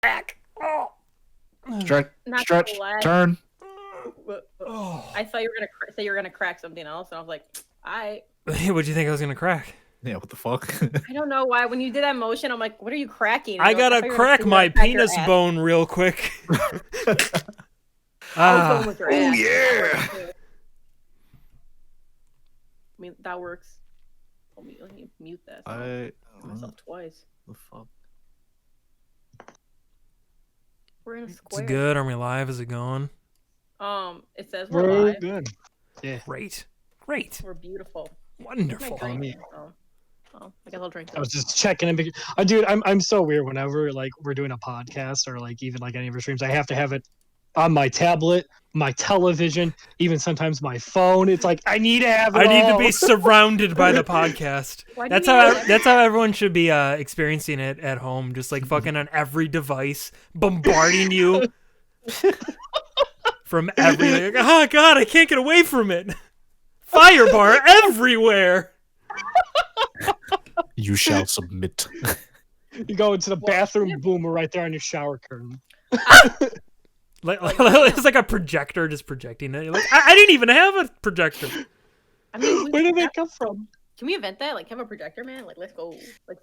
crack. Oh. Stretch, turn. I thought you were gonna say you were gonna crack something else, and I was like, "I." What'd you think I was gonna crack? Yeah, what the fuck? I don't know why. When you did that motion, I'm like, "What are you cracking?" And I gotta crack my penis bone real quick. I was going with your ass. Yeah. I mean, that works. Let me mute that. I myself twice. The fuck? We're in a square. It's good. Are we live? Is it going? It says we're live. Good. Yeah. Great. We're beautiful. Wonderful. Oh, I guess I'll drink. I was just checking in. Dude, I'm so weird. Whenever like we're doing a podcast or like even like any of our streams, I have to have it on my tablet, my television, even sometimes my phone. It's like I need to have it. I need to be surrounded by the podcast. That's how everyone should be experiencing it at home. Just like fucking on every device, bombarding you from everything. Like, oh god, I can't get away from it. Fire bar everywhere. You shall submit. You go into the bathroom, boom, we're right there on your shower curtain. It's like a projector just projecting it. You're like, I didn't even have a projector. I mean, Where did that come from? Can we invent that? Like, have a projector, man? Like, let's go. Like,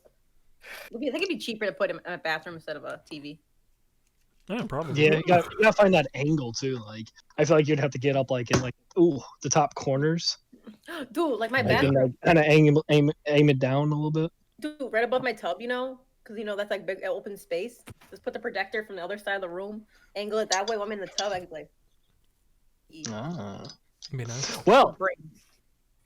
I think it'd be cheaper to put him in a bathroom instead of a TV. Yeah, probably. Yeah, you gotta find that angle too. Like, I feel like you'd have to get up like in like the top corners. Dude, like my Like, bathroom. kind of aim it down a little bit. Dude, right above my tub, you know? Because, you know, that's like big open space. Just put the projector from the other side of the room, angle it that way. When I'm in the tub, I can like. Be nice. Well,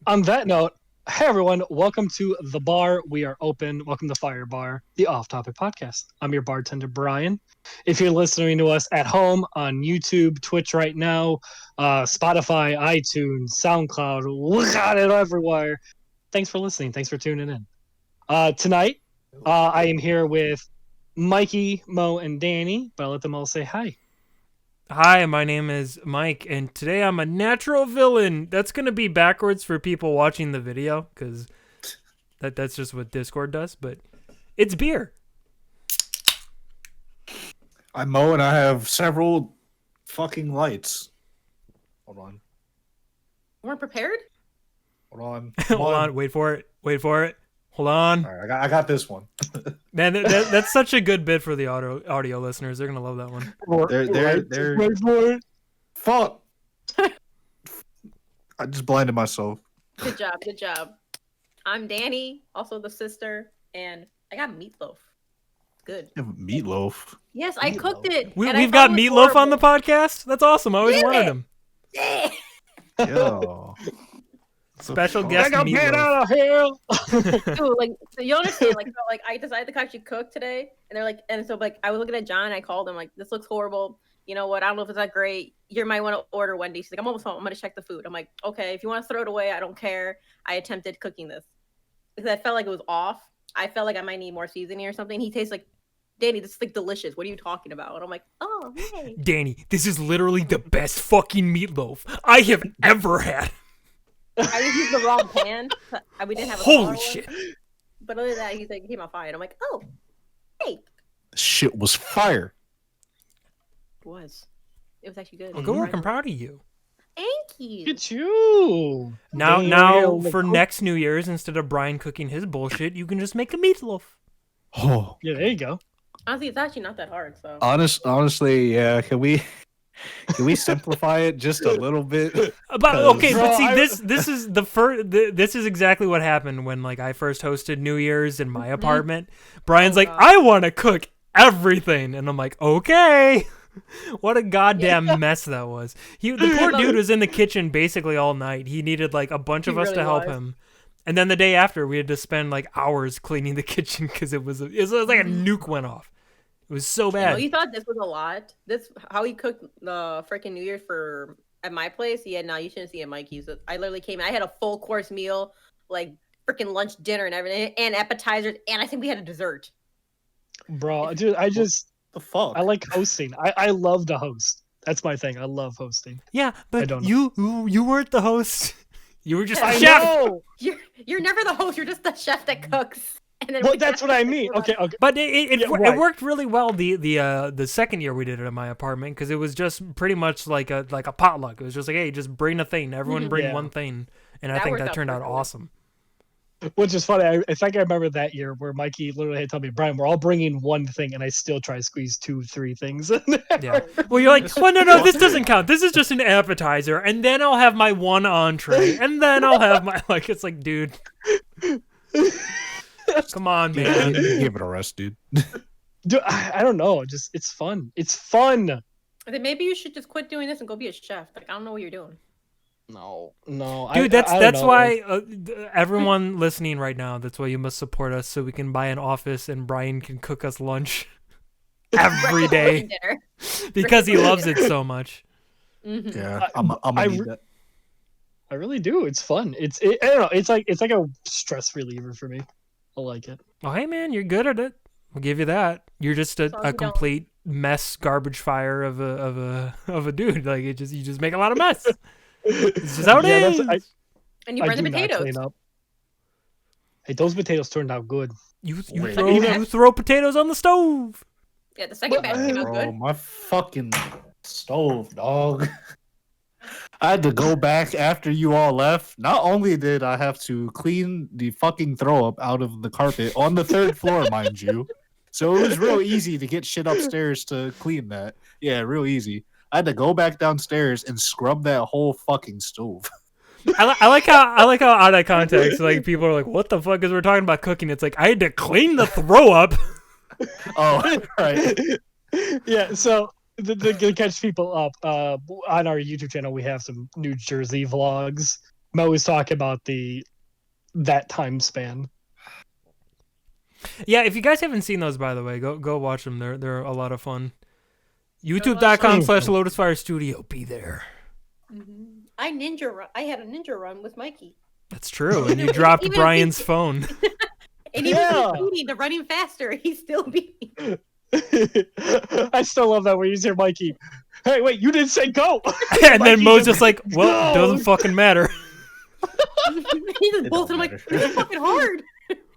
on that note, hey everyone, welcome to the bar. We are open. Welcome to Fyre Bar, the off-topic podcast. I'm your bartender, Brian. If you're listening to us at home on YouTube, Twitch right now, Spotify, iTunes, SoundCloud, look at it everywhere. Thanks for listening. Thanks for tuning in. Tonight, I am here with Mikey, Mo, and Danny, but I'll let them all say hi. Hi, my name is Mike, and today I'm a natural villain. That's going to be backwards for people watching the video, because that's just what Discord does, but it's beer. I'm Mo, and I have several fucking lights. Hold on. You weren't prepared? Hold on. Hold on. Wait for it. Hold on. All right, I got this one. Man, that's such a good bit for the audio listeners. They're going to love that one. They're Wait for it. Fuck. I just blinded myself. Good job. I'm Danny, also the sister, and I got meatloaf. It's good. You have meatloaf. Yes, I cooked it. We've got meatloaf on the podcast? That's awesome. I always wanted him. Yeah. Yo. Special guest I got meatloaf. man out of hell. Dude, like, so you understand, like, so, like, I decided to actually cook today, and they're like, and so, like, I was looking at John, and I called him, like, this looks horrible. You know what? I don't know if it's that great. You might want to order Wendy's. She's like, I'm almost home. I'm going to check the food. I'm like, okay, if you want to throw it away, I don't care. I attempted cooking this. Because I felt like it was off. I felt like I might need more seasoning or something. He tastes like, Danny, this is like delicious. What are you talking about? And I'm like, oh, hey. Danny, this is literally the best fucking meatloaf I have ever had. I just used the wrong pan. We didn't have a Holy shit. one. But other than that, he's like, he came out fine. I'm like, oh, hey. Shit was fire. It was actually good. Well, good work. I'm proud of you. Thank you. Look at you. Now for next New Year's, instead of Brian cooking his bullshit, you can just make a meatloaf. Oh. Yeah, there you go. Honestly, it's actually not that hard. So Honestly, yeah. Can we simplify it just a little bit? But okay, Bro, but see, this is the first. This is exactly what happened when like I first hosted New Year's in my apartment. Brian's like, God. I want to cook everything, and I'm like, okay. What a goddamn mess that was. The poor dude was in the kitchen basically all night. He needed like a bunch of us really to help was. him. And then the day after, we had to spend like hours cleaning the kitchen because it was like a nuke went off. It was so bad. you thought this was a lot. This how he cooked the freaking New Year's at my place. Yeah, no, you shouldn't see it, Mikey's. I literally came. I had a full course meal, like freaking lunch, dinner, and everything, and appetizers, and I think we had a dessert. Bro, dude, The fuck? I like hosting. I love to host. That's my thing. I love hosting. Yeah, but don't you weren't the host. You were just I the chef. know. You're never the host. You're just the chef that cooks. And then Well, we that's got what I the mean. second Okay, run. okay. But it Yeah, it right. worked really well the second year we did it in my apartment because it was just pretty much like a potluck. It was just like, hey, just bring a thing. Everyone bring Yeah. one thing, and I That think worked that out turned out perfectly. awesome. Which is funny. I think I remember that year where Mikey literally had told me, Brian, we're all bringing one thing, and I still try to squeeze 2, 3 things in there. Yeah. Well, you're like, well, no, this doesn't count. This is just an appetizer, and then I'll have my one entree, and then I'll have my like. It's like, dude, come on, man. Give it a rest, dude. Dude, I don't know. Just it's fun. It's fun. And then maybe you should just quit doing this and go be a chef. Like I don't know what you're doing. No. Dude, I don't that's know. why everyone listening right now. That's why you must support us so we can buy an office and Brian can cook us lunch every day Dinner. because he loves it so much. Mhm. Yeah, I'm gonna need that. I really do. It's fun. I don't know. It's like a stress reliever for me. I like it. Oh, hey man, you're good at it. I'll give you that. You're just As long as a you don't- complete mess, garbage fire of a dude. Like you just make a lot of mess. It's just how it is. And you I burn the do not potatoes. clean up. Hey, those potatoes turned out good. You Wait. you throw potatoes on the stove. Yeah, the second batch came out Bro, good. my fucking stove, dog. I had to go back after you all left. Not only did I have to clean the fucking throw up out of the carpet on the 3rd floor, mind you. So it was real easy to get shit upstairs to clean that. Yeah, real easy. I had to go back downstairs and scrub that whole fucking stove. I like how out of context like people are like, what the fuck is we're talking about cooking? It's like I had to clean the throw up. Oh, right. Yeah, so to catch people up, on our YouTube channel we have some New Jersey vlogs. Mo was talking about that time span. Yeah, if you guys haven't seen those, by the way, go watch them. They're a lot of fun. fun. YouTube.com/LotusFire Studio. Be there. I had a ninja run with Mikey. That's true. And you dropped Even if Brian's phone. And even Yeah. if he's beating, the running faster, he's still beating. I still love that where you hear Mikey. Hey, wait, you didn't say go. And then Mikey Mo's just- just like, well, it doesn't fucking matter. He just It bolts don't and I'm like, matter. this is fucking hard.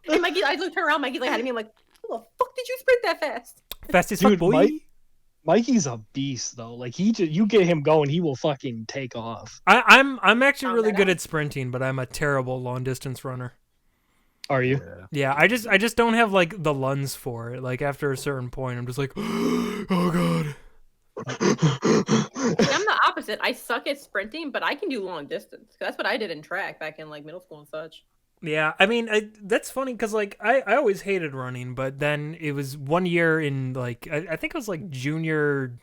And Mikey, I looked around, Mikey's like, at me, I'm like, how the fuck did you sprint that fast? Fast as fuck, Dude, boy. Mikey's a beast though. Like you get him going, he will fucking take off. I'm actually Found really that good out. at sprinting, but I'm a terrible long distance runner. Are you? Yeah, I just don't have like the lungs for it. Like after a certain point, I'm just like, oh god. See, I'm the opposite. I suck at sprinting, but I can do long distance. That's what I did in track back in like middle school and such. Yeah, I mean that's funny because like I always hated running, but then it was one year in like I think it was like junior,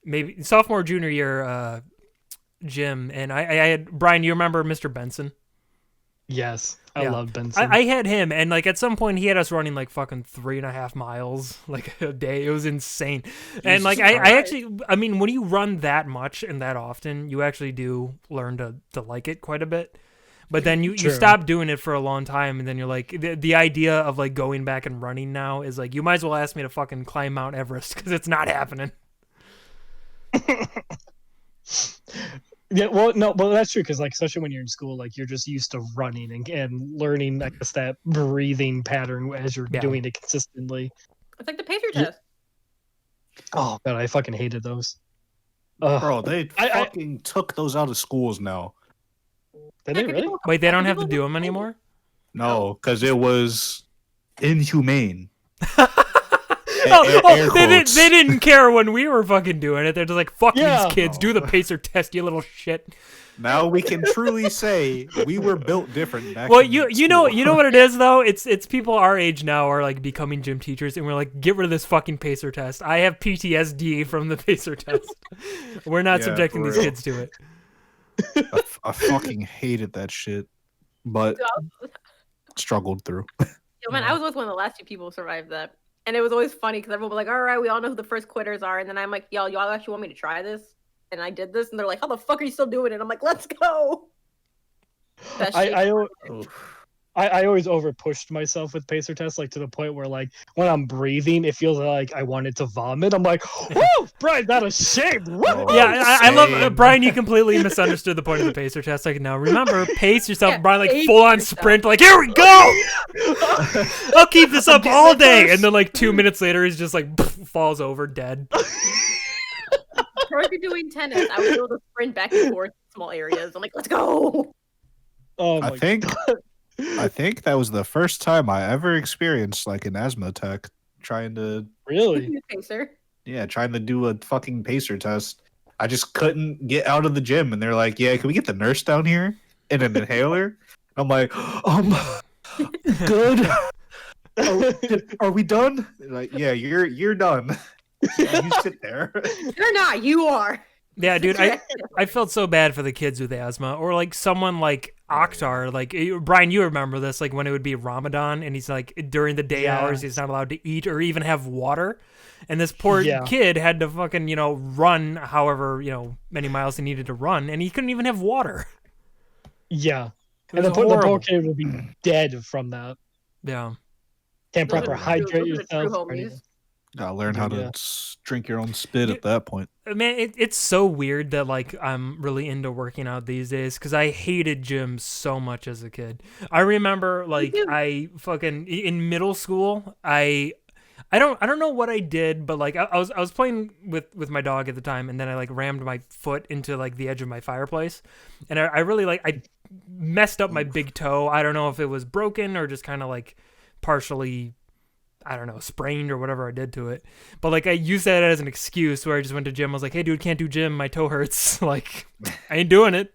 maybe sophomore junior year gym, and I had Brian. You remember Mr. Benson? Yes, I Yeah. love Benson. I had him, and like at some point he had us running like fucking 3.5 miles like a day. It was insane. And like I Christ. actually, I mean, when you run that much and that often, you actually do learn to like it quite a bit. But then you True. stop doing it for a long time, and then you're like, the idea of like going back and running now is like, you might as well ask me to fucking climb Mount Everest because it's not happening. Yeah, well, no, well, that's true because, like, especially when you're in school, like, you're just used to running and learning, I guess, that breathing pattern as you're Yeah. doing it consistently. It's like the pacer Yeah. test. Oh god, I fucking hated those. Ugh. Bro, they I- fucking took those out of schools now. Did they really? Wait, they don't have to do them anymore? No, because it was inhumane. Oh, they quotes. didn't care when we were fucking doing it. They're just like, fuck Yeah. these kids. Do the pacer test, you little shit. Now we can truly say we were built different back Well, in you know school. what it is though. It's people our age now are like becoming gym teachers, and we're like, get rid of this fucking pacer test. I have PTSD from the pacer test. We're not Yeah, subjecting for these real. kids to it. I fucking hated that shit, but struggled through. Yo, man, I was always one of the last 2 people who survived that. And it was always funny because everyone was like, all right, we all know who the first quitters are. And then I'm like, y'all actually want me to try this? And I did this. And they're like, how the fuck are you still doing it? I'm like, let's go. That shit- I I always over pushed myself with pacer tests, like to the point where like when I'm breathing, it feels like I wanted to vomit. I'm like, whoa, Brian, that is shame. Oh, Yeah, I love same. Brian. You completely misunderstood the point of the pacer test. Like, no, remember, pace yourself. Yeah, Brian, like pace full on yourself. sprint. Like, here we go. I'll keep this up all day. And then like 2 minutes later, he's just like falls over dead. Or if you're doing tennis, I would be able to sprint back and forth in small areas. I'm like, let's go. Oh my I think that was the first time I ever experienced like an asthma attack trying to really? Pacer. trying to do a fucking pacer test. I just couldn't get out of the gym, and they're like, "Yeah, can we get the nurse down here and an inhaler?" I'm like, good. Are we done? They're like, yeah, you're done. You sit there. You're not. You are. Yeah, dude, I felt so bad for the kids with asthma, or like someone like Akhtar, like Brian, you remember this, like when it would be Ramadan and he's like during the day hours he's not allowed to eat or even have water, and this poor kid had to fucking run however many miles he needed to run, and he couldn't even have water. Yeah, It and was the poor horrible. kid would be dead from that. Yeah. Can't Those are proper the hydrate true yourself. or homies. anything. Gotta learn how to drink your own spit at that point. Man, it's so weird that like I'm really into working out these days because I hated gym so much as a kid. I remember like I fucking in middle school I don't know what I did, but like I was playing with my dog at the time, and then I like rammed my foot into like the edge of my fireplace, and I really like I messed up my big toe. I don't know if it was broken or just kind of like partially, I don't know, sprained or whatever I did to it. But like I used that as an excuse where I just went to gym. I was like, hey dude, can't do gym. My toe hurts. Like I ain't doing it.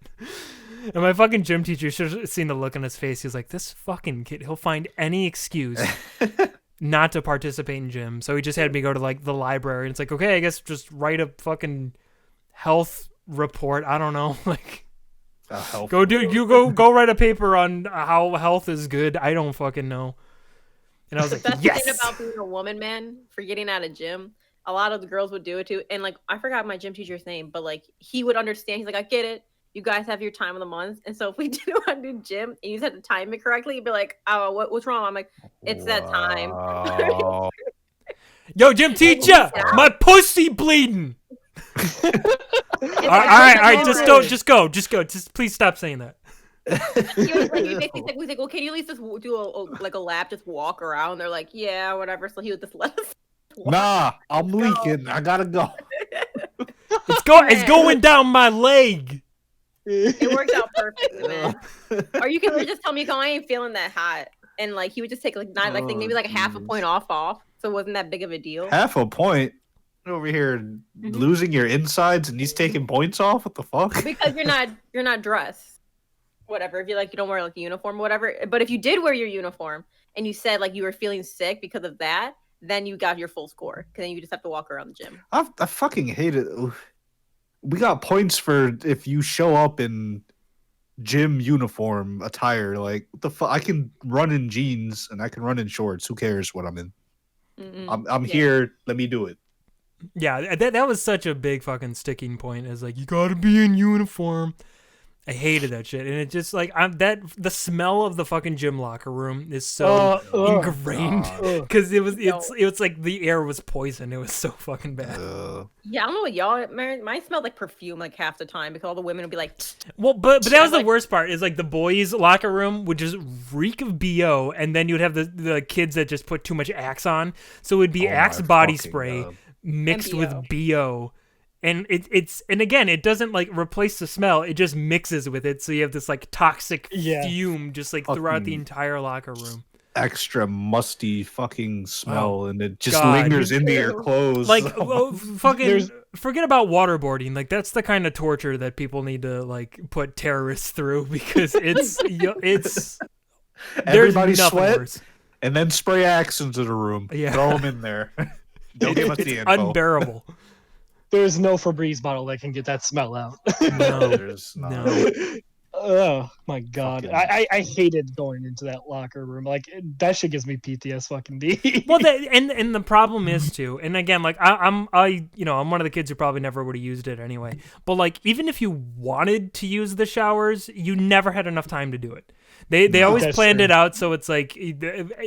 And my fucking gym teacher should have seen the look on his face. He was like, this fucking kid, he'll find any excuse not to participate in gym. So he just had me go to like the library, and it's like, okay, I guess just write a fucking health report. I don't know. Like go write a paper on how health is good. I don't fucking know. And I was like, That's yes. the thing about being a woman, man, for getting out of gym. A lot of the girls would do it too. And like, I forgot my gym teacher's name, but like, he would understand. He's like, I get it. You guys have your time of the month. And so if we didn't want to do gym and you just had to time it correctly, you'd be like, oh, what's wrong? I'm like, it's that time. Wow. Yo, gym teacher, my pussy bleeding. All right, just go. Just please stop saying that. He was like, we think, well, can you at least just do a lap, just walk around? They're like, yeah, whatever. So he would just let us walk. Nah, I'm leaking. I gotta go. It's going down my leg. It worked out perfectly, man. Or you can just tell me, I ain't feeling that hot. And like he would just take like not like maybe like a half a point off. So it wasn't that big of a deal. Half a point? Over here losing your insides and he's taking points off? What the fuck? Because you're not dressed. Whatever, if you don't wear like a uniform or whatever. But if you did wear your uniform and you said like you were feeling sick because of that, then you got your full score. Because then you just have to walk around the gym. I fucking hate it. We got points for if you show up in gym uniform attire. Like, what the fuck? I can run in jeans and I can run in shorts. Who cares what I'm in? I'm here. Let me do it. Yeah, that was such a big fucking sticking point. Is like, you gotta be in uniform. I hated that shit, and it just like the smell of the fucking gym locker room is so ingrained because it was like the air was poison. It was so fucking bad. Yeah, I don't know what y'all. Mine smelled like perfume like half the time because all the women would be like. Well, but that was the worst part. Is like the boys' locker room would just reek of BO, and then you'd have the kids that just put too much Axe on, so it would be Axe body spray mixed with BO. And and again, it doesn't like replace the smell. It just mixes with it. So you have this like toxic fume just like throughout the entire locker room. Extra musty fucking smell, and it just lingers into your clothes. Like fucking forget about waterboarding. Like that's the kind of torture that people need to like put terrorists through because it's everybody nothing sweat worse. And then spray Axe into the room. Yeah. Throw them in there. Don't give us the info. Unbearable. There's no Febreze bottle that can get that smell out. No, there's not. No. Oh my god, I hated going into that locker room. Like that shit gives me PTSD. Well, and the problem is too. And again, like I'm one of the kids who probably never would have used it anyway. But like even if you wanted to use the showers, you never had enough time to do it. They always That's planned true. it out so it's like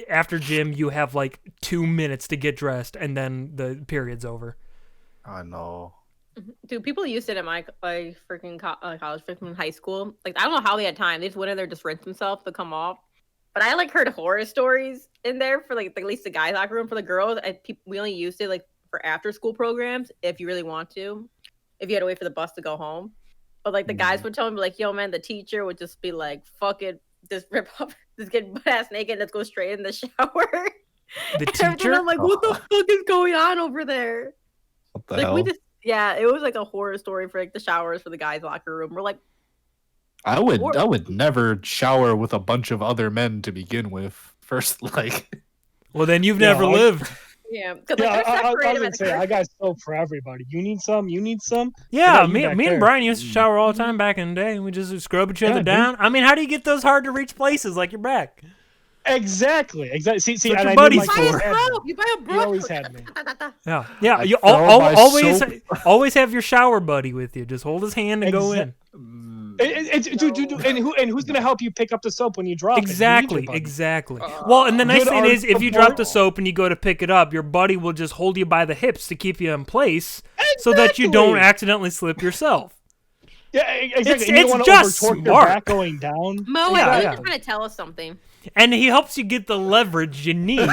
after gym you have like 2 minutes to get dressed and then the period's over. I know. Dude, people used it at my freaking college, freaking high school. Like, I don't know how they had time. They just went in there, just rinse themselves to come off. But I like heard horror stories in there for like at least the guys' locker room. For the girls, we only used it like for after school programs if you really want to. If you had to wait for the bus to go home. But like the guys would tell me like, yo man, the teacher would just be like, fuck it, just rip up, just get butt ass naked, let's go straight in the shower. The And teacher? I'm like, what the fuck is going on over there? What the Like hell? yeah, it was like a horror story for like the showers for the guys' locker room. We're like, I would never shower with a bunch of other men to begin with. First, like, Well, then you've Yeah, never lived. yeah, because Yeah, like they're I was separated gonna by the say I got soap for everybody. You need some. You need some. Yeah, you me back and there. Brian used to shower all the time back in the day. We just scrub each other Yeah, dude. down. I mean, how do you get those hard to reach places like your back? Exactly. See, That's what and your I knew buddies Mike for. buy always a had me. broom. You buy a broom. He always had me. Yeah, I You throw my always soap. always have your shower buddy with you. Just hold his hand and go in. And who's gonna help you pick up the soap when you drop Exactly, it? You need your buddy. exactly. Well, and the nice Good thing arm is, if you support. drop the soap and you go to pick it up, your buddy will just hold you by the hips to keep you in place, so that you don't Exactly. accidentally slip yourself. Yeah, exactly. You It's don't want to just over-torque your smart. back going down. Mo, Yeah, I yeah. you're trying to tell us something. And he helps you get the leverage you need to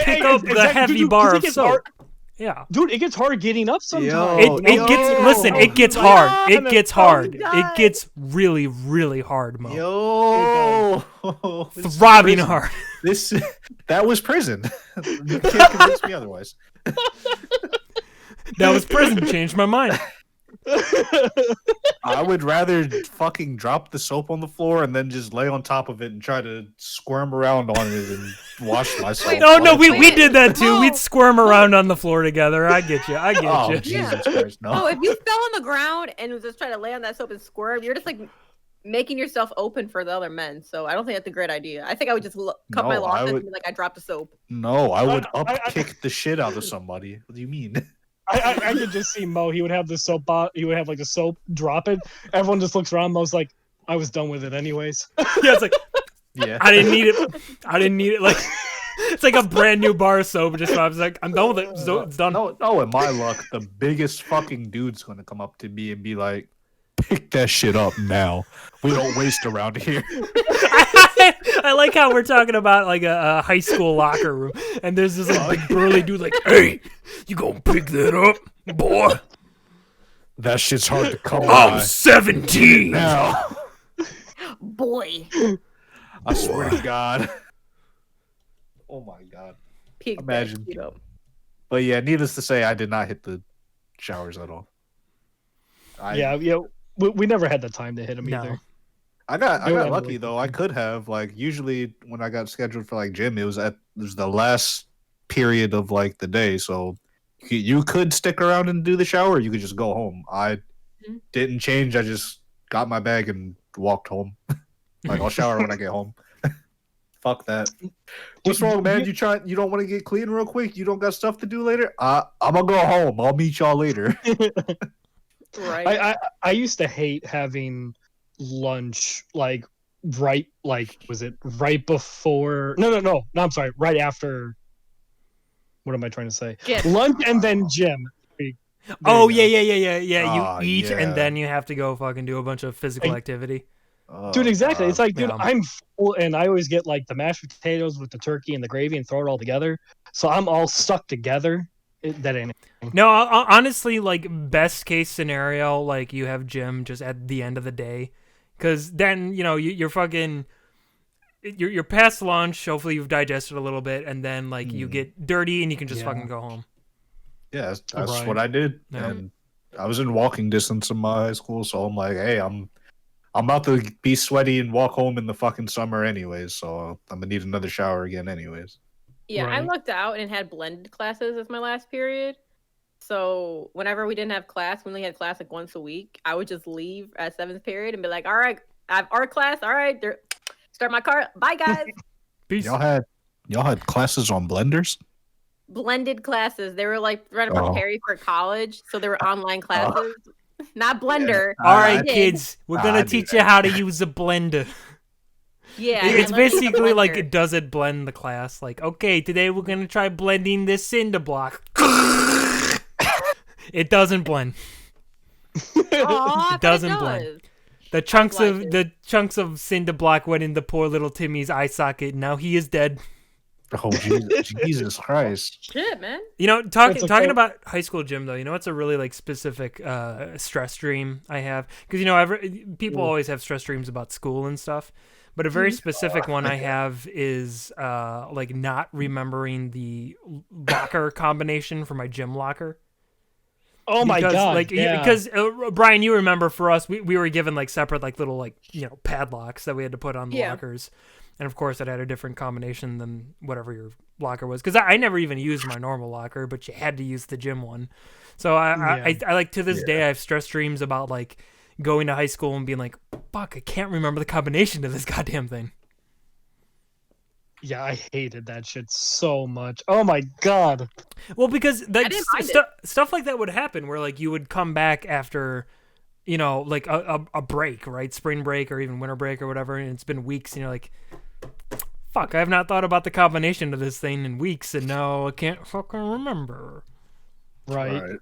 pick up the exactly, heavy dude, 'cause bar it of gets soap. hard. Yeah. Dude, it gets hard getting up sometimes. Yo, It gets listen. It gets Oh, hard. God. It gets Oh, hard. It God. gets really, really hard, Mo. Yo, This is Throbbing prison. hard. That was prison. You can't convince me otherwise. That was prison. Changed my mind. I would rather fucking drop the soap on the floor and then just lay on top of it and try to squirm around on it and wash myself. Wait, No, no, we Wait, did that too. Mo. We'd squirm around on the floor together. I get you. I get Oh, you. Jesus Christ, no. Oh, if you fell on the ground and was just trying to lay on that soap and squirm, you're just like making yourself open for the other men. So I don't think that's a great idea. I think I would just cut my No, I losses would- and be like, I dropped the soap. No, I would I- up kick the shit out of somebody. What do you mean? I could just see Mo. He would have the soap. He would have like the soap drop it. Everyone just looks around. Mo's like, I was done with it anyways. Yeah, it's like Yeah. I didn't need it. I didn't need it. Like it's like a brand new bar of soap. Just I was like, I'm done with it. So it's done. No, in my luck, the biggest fucking dude's gonna come up to me and be like, pick that shit up now. We don't waste around here. I like how we're talking about like a high school locker room, and there's this like big burly dude like, "Hey, you gonna pick that up, boy? That shit's hard to come I'm by 17." now. Boy. I swear to God. Oh my God. Peek that Imagine. shit up. But yeah, needless to say, I did not hit the showers at all. Yeah. We never had the time to hit him No. either. I got We were lucky like- though. I could have like usually when I got scheduled for like gym, it was the last period of like the day, so you could stick around and do the shower. You could just go home. I didn't change. I just got my bag and walked home. Like I'll shower when I get home. Fuck that. What's wrong, man? You don't want to get clean real quick? You don't got stuff to do later? I'm gonna go home. I'll meet y'all later. Right. I used to hate having lunch like was it right before no I'm sorry, right after, what am I trying to say? Gym. Lunch and then gym. Oh There yeah, you yeah. You eat yeah. and then you have to go fucking do a bunch of physical activity. Oh, Dude, exactly. God. It's like, dude, Yeah. I'm full, and I always get like the mashed potatoes with the turkey and the gravy and throw it all together. So I'm all stuck together. That ain't it. No, honestly, like best case scenario, like you have gym just at the end of the day, because then you're fucking, you're past lunch. Hopefully you've digested a little bit, and then like you get dirty and you can just Yeah. fucking go home. Yeah, that's Right. what I did. Yeah. And I was in walking distance of my high school, so I'm like, hey, I'm about to be sweaty and walk home in the fucking summer anyways, so I'm gonna need another shower again anyways. Yeah, I Right. lucked out and had blended classes as my last period. So whenever we didn't have class, we only had class like once a week, I would just leave at seventh period and be like, all right, I have art class. All right, start my car. Bye, guys. Peace. Y'all had classes on blenders? Blended classes. They were like trying to Oh. prepare you for college. So they were online classes. Not Blender. All right, I did. kids, we're gonna I do teach that. you how to use a blender. Yeah, It's I learned to basically like, blender. does it blend the class? Like, okay, today we're gonna try blending this cinder block. It doesn't blend. Aw, It doesn't but blend. it does. The chunks like of it. the chunks of cinder block went into poor little Timmy's eye socket. Now he is dead. Oh Jesus Christ! Shit, man. You know, It's talking okay. about high school gym though. You know, it's a really like specific stress dream I have because people always have stress dreams about school and stuff. But a very specific one I have is like not remembering the locker combination for my gym locker. Oh my god! Like, yeah. because Brian, you remember for us, we were given like separate like little like padlocks that we had to put on the Yeah. lockers, and of course it had a different combination than whatever your locker was. Because I never even used my normal locker, but you had to use the gym one. So I like to this day I have stress dreams about like going to high school and being like, fuck, I can't remember the combination to this goddamn thing. Yeah, I hated that shit so much. Oh my god. Well, because like didn't mind stuff like that would happen where like you would come back after, like a break, right? Spring break or even winter break or whatever, and it's been weeks, and you're like, fuck, I have not thought about the combination of this thing in weeks, and now I can't fucking remember. Right. Right.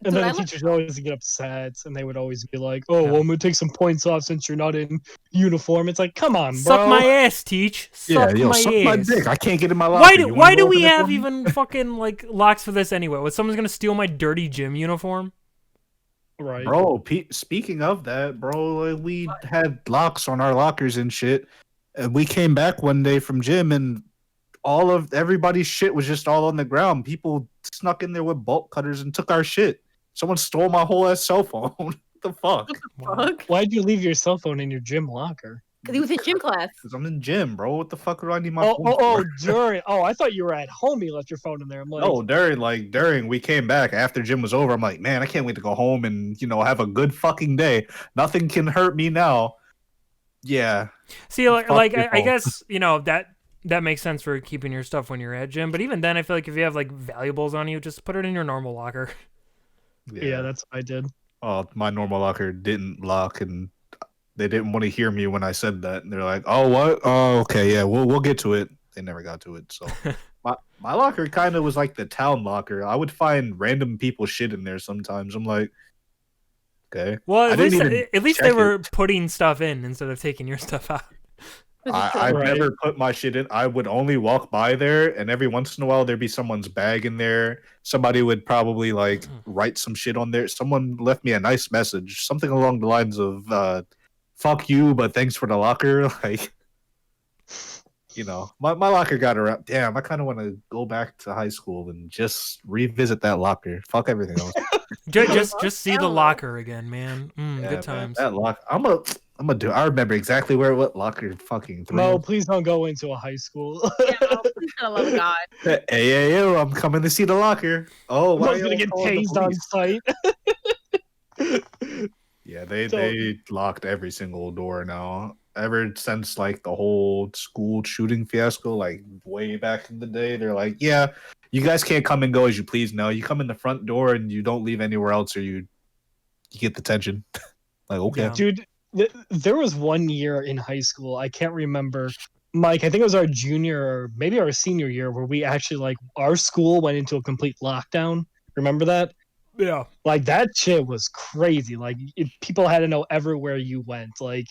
And Dude, then I the look- teachers would always get upset, and they would always be like, "Oh, Yeah. well, I'm gonna take some points off since you're not in uniform." It's like, come on, bro. Suck my ass, teach. Yeah, Suck yo, my suck ass. my dick. I can't get in my locker. Why do You wanna why do go we open it have for me? even fucking like locks for this anyway? Was someone's gonna steal my dirty gym uniform? Right. Bro, speaking of that, bro, like, we had locks on our lockers and shit, and we came back one day from gym, and everybody's shit was just all on the ground. People snuck in there with bolt cutters and took our shit. Someone stole my whole ass cell phone. What the fuck? Wow. Fuck. Why'd you leave your cell phone in your gym locker? Because he was in gym class. Because I'm in gym, bro. What the fuck do I need my Oh, phone oh, oh, for? during. Oh, I thought you were at home. You left your phone in there. I'm like, No, during we came back after gym was over. I'm like, man, I can't wait to go home and have a good fucking day. Nothing can hurt me now. Yeah. See, like, Fuck your I phone. guess that makes sense for keeping your stuff when you're at gym. But even then, I feel like if you have like valuables on you, just put it in your normal locker. yeah, that's what I did. Oh, my normal locker didn't lock, and they didn't want to hear me when I said that. And they're like, "Oh, what? Oh, okay, yeah, we'll get to it." They never got to it. So my locker kind of was like the town locker. I would find random people shit in there sometimes. I'm like, okay. Well, I at didn't least even they check were it. putting stuff in instead of taking your stuff out. I've Right. never put my shit in. I would only walk by there, and every once in a while there'd be someone's bag in there. Somebody would probably like write some shit on there. Someone left me a nice message, something along the lines of "fuck you, but thanks for the locker." Like, my locker got around. Damn, I kind of want to go back to high school and just revisit that locker. Fuck everything else. Just see the Hell. locker again, man. Yeah, man, Good times. that locker. I'm gonna do. I remember exactly what locker fucking. No, please don't go into a high school. Yeah, no, please, for the love of God. Hey, yo, I'm coming to see the locker. Oh, I why was gonna y'all get calling the tased on police? site. Yeah, they So- they locked every single door now. Ever since like the whole school shooting fiasco, like way back in the day, they're like, yeah, you guys can't come and go as you please now. You come in the front door and you don't leave anywhere else, or you get detention. Like, okay. Yeah. Dude, there was one year in high school, I can't remember, Mike, I think it was our junior or maybe our senior year, where we actually, like, our school went into a complete lockdown. Remember that? Yeah. Like, that shit was crazy. Like, people had to know everywhere you went. Like,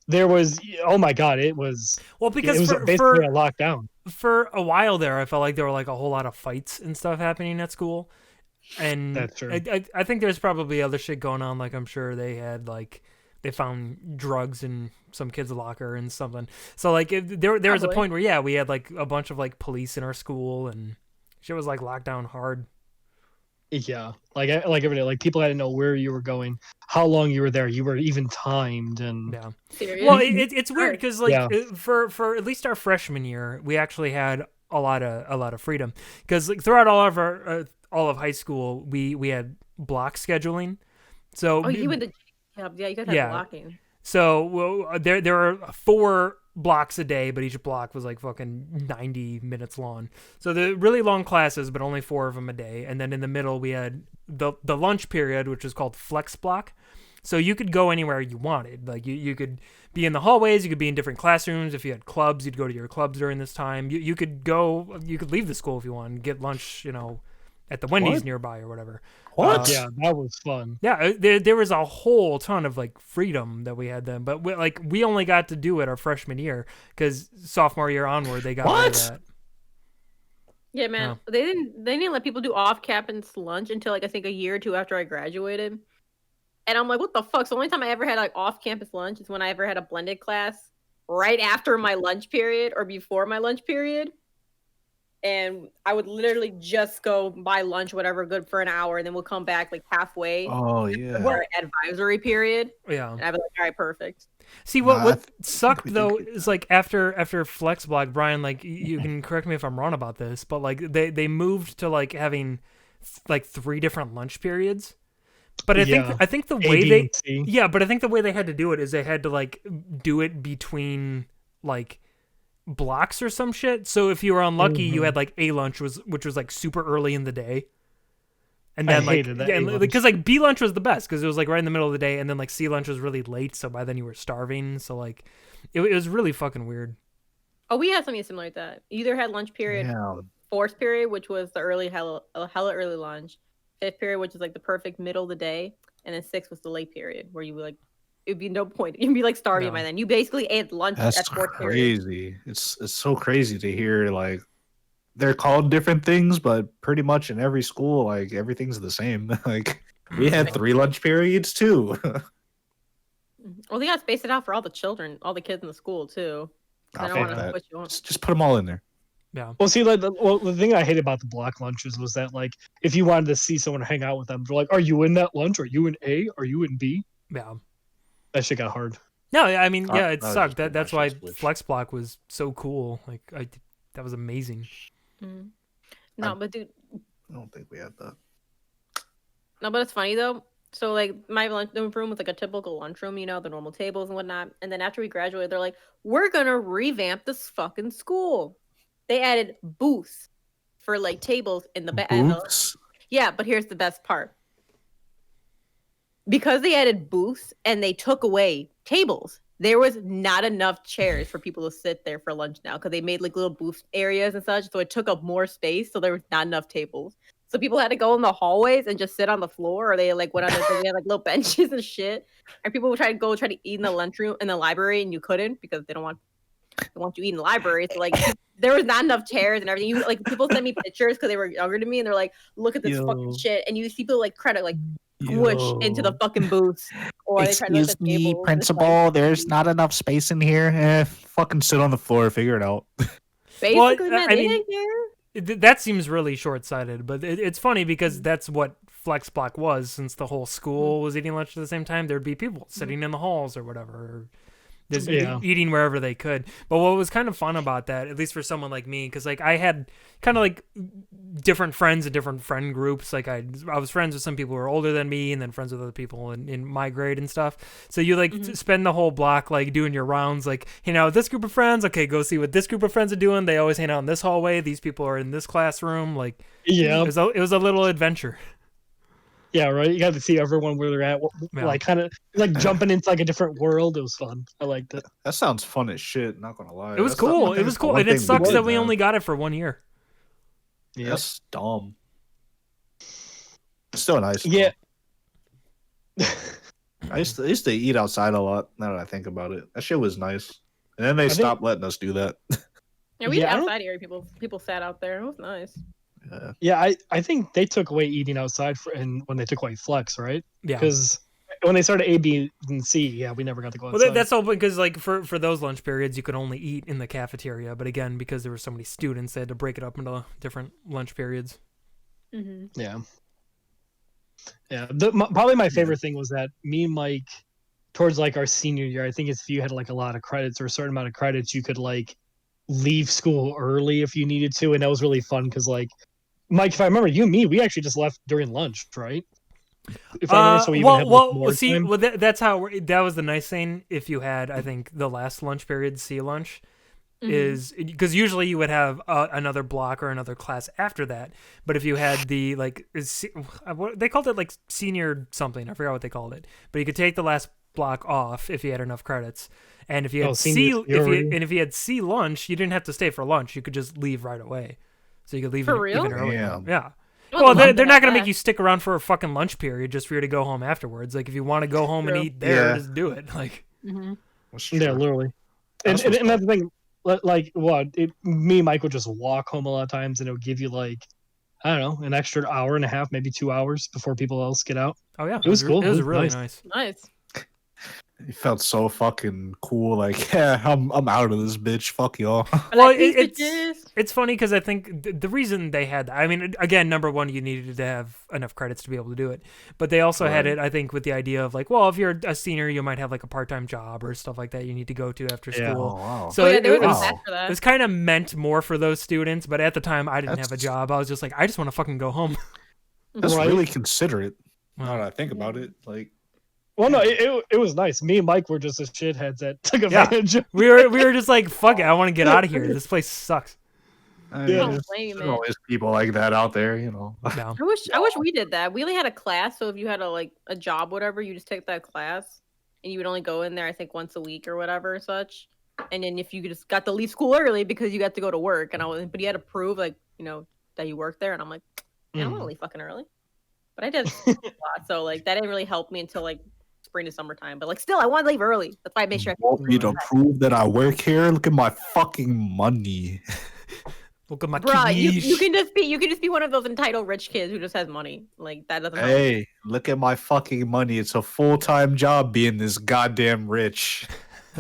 there was, oh my god, it was Well, it was for basically a lockdown. for a while there, I felt like there were like a whole lot of fights and stuff happening at school, and That's true. I think there's probably other shit going on. Like I'm sure they had like they found drugs in some kid's locker and something. So like there was a Probably. point where we had like a bunch of like police in our school and shit was like locked down hard. Yeah, like every day, like people had to know where you were going, how long you were there. You were even timed, and Yeah. Serious. Well, it's weird because like Yeah. for at least our freshman year, we actually had a lot of freedom because like throughout all of high school, we had block scheduling. So oh, you went to yeah, you guys had Yeah. blocking. So there are 4 blocks a day, but each block was like fucking 90 minutes long. So the really long classes, but only 4 of them a day. And then in the middle, we had the lunch period, which is called flex block. So you could go anywhere you wanted. Like you could be in the hallways, you could be in different classrooms. If you had clubs, you'd go to your clubs during this time. You could leave the school if you wanted, get lunch, at the Wendy's nearby or whatever. What? Yeah, that was fun. Yeah, there was a whole ton of like freedom that we had then, but we only got to do it our freshman year because sophomore year onward they got rid of that. Yeah, man, they didn't let people do off-campus lunch until like I think a year or two after I graduated, and I'm like, what the fuck? So the only time I ever had like off-campus lunch is when I ever had a blended class right after my lunch period or before my lunch period. And I would literally just go buy lunch, whatever, good for an hour, and then we'll come back like halfway. Oh yeah. For advisory period. Yeah. And I'd be like, all right, perfect. See what sucked though is like after Flex Block, Brian, like you can correct me if I'm wrong about this, but like they moved to like having like 3 different lunch periods. But I think the way but I think the way they had to do it is they had to like do it between like blocks or some shit. So if you were unlucky, you had like A lunch which was like super early in the day. And then because like B lunch was the best because it was like right in the middle of the day, and then like C lunch was really late, so by then you were starving. So like it was really fucking weird. Oh, we had something similar to that. You either had lunch period, fourth period, which was the hella early lunch, fifth period, which is like the perfect middle of the day, and then sixth was the late period where you would like it'd be no point. You'd be like starving by then. You basically ate lunch at fourth period. That's crazy. It's so crazy to hear like they're called different things, but pretty much in every school, like everything's the same. Like we had 3 lunch periods too. Well, they got to space it out for all the children, all the kids in the school too. I don't want to push you on. Just put them all in there. Yeah. Well, see, like the thing I hated about the block lunches was that like if you wanted to see someone hang out with them, they're like, "Are you in that lunch? Are you in A? Are you in B?" Yeah. That shit got hard. No, I mean, yeah, it sucked. That's That's why Flex Block was so cool. Like that was amazing. No, but dude, I don't think we had that. No, but it's funny though. So like my lunchroom was like a typical lunchroom, the normal tables and whatnot. And then after we graduated, they're like, "We're gonna revamp this fucking school." They added booths for like tables in the back. Yeah, but here's the best part. Because they added booths and they took away tables, there was not enough chairs for people to sit there for lunch now because they made like little booth areas and such. So it took up more space. So there was not enough tables. So people had to go in the hallways and just sit on the floor, or they like went on they had like little benches and shit. And people would try to eat in the lunchroom in the library, and you couldn't because they want you to eat in the library. So like there was not enough chairs and everything. You like people sent me pictures because they were younger than me, and they're like, "Look at this fucking shit." And you see people like try to like squish into the fucking booths, or they try to Excuse me, principal. Like, there's not enough space in here. Fucking sit on the floor. Figure it out. Basically, man, they didn't care. That seems really short-sighted, but it's funny because that's what Flex Block was. Since the whole school was eating lunch at the same time, there'd be people sitting in the halls or whatever, or just eating wherever they could. But what was kind of fun about that, at least for someone like me, because like I had kind of like different friends and different friend groups. Like I was friends with some people who were older than me, and then friends with other people in my grade and stuff. So you like spend the whole block like doing your rounds, like hang out with this group of friends. Okay, go see what this group of friends are doing. They always hang out in this hallway. These people are in this classroom. Like it was a little adventure. Yeah, right. You got to see everyone where they're at, like kind of like jumping into like a different world. It was fun. I liked it. That sounds fun as shit. Not gonna lie. It was cool. It was cool, and it sucks that we only got it for 1 year. Yeah, that's dumb. It's still nice. Yeah. I used to eat outside a lot. Now that I think about it, that shit was nice. And then they stopped letting us do that. Yeah, we did outside area. People sat out there. It was nice. Yeah, I think they took away eating outside when they took away Flex, right? Yeah. Because when they started A, B, and C, we never got to go outside. Well, that's all because like for those lunch periods, you could only eat in the cafeteria. But again, because there were so many students, they had to break it up into different lunch periods. Mm-hmm. Yeah. Yeah. Probably my favorite thing was that me and Mike, towards like our senior year, I think if you had like a lot of credits or a certain amount of credits, you could like leave school early if you needed to, and that was really fun because like Mike, if I remember, you and me, we actually just left during lunch, right? If I remember, so we even had more time. That's how that was the nice thing. If you had, I think, the last lunch period, C lunch, is because usually you would have another block or another class after that. But if you had the they called it like senior something, I forgot what they called it. But you could take the last block off if you had enough credits. And if you had if you had C lunch, you didn't have to stay for lunch. You could just leave right away. So you could leave even earlier. Yeah. Well, they're not going to make you stick around for a fucking lunch period just for you to go home afterwards. Like, if you want to go home and eat there, just do it. Like, yeah, literally. And that's the thing. Like, me and Mike would just walk home a lot of times, and it would give you, like, I don't know, an extra hour and a half, maybe 2 hours before people else get out. Oh, yeah. It was cool. It was really nice. Nice. It felt so fucking cool. Like, yeah, I'm out of this bitch. Fuck y'all. Well, it's funny because I think the reason they had that, I mean, again, number one, you needed to have enough credits to be able to do it. But they also had it, I think, with the idea of like, well, if you're a senior, you might have like a part-time job or stuff like that you need to go to after school. Oh, wow. So it was kind of meant more for those students. But at the time, I didn't have a job. I was just like, I just want to fucking go home. That's really considerate. Now that I think about it, like. Well, no, it was nice. Me and Mike were just the shitheads that took advantage. Yeah. we were just like, fuck it, I want to get out of here. This place sucks. There's always people like that out there, you know. No. I wish we did that. We only had a class, so if you had a job, whatever, you just take that class, and you would only go in there, I think, once a week or whatever, such. And then if you just got to leave school early because you got to go to work, but you had to prove that you worked there, and I'm like, man, I don't want to leave fucking early. But I did a lot, so like that didn't really help me until like spring to summertime. But like still, I want to leave early. That's why I made sure. Want me to prove that I work here? Look at my fucking money. Look at my bruh, you can just be one of those entitled rich kids who just has money. Like that doesn't. Hey, look at my fucking money. It's a full-time job being this goddamn rich.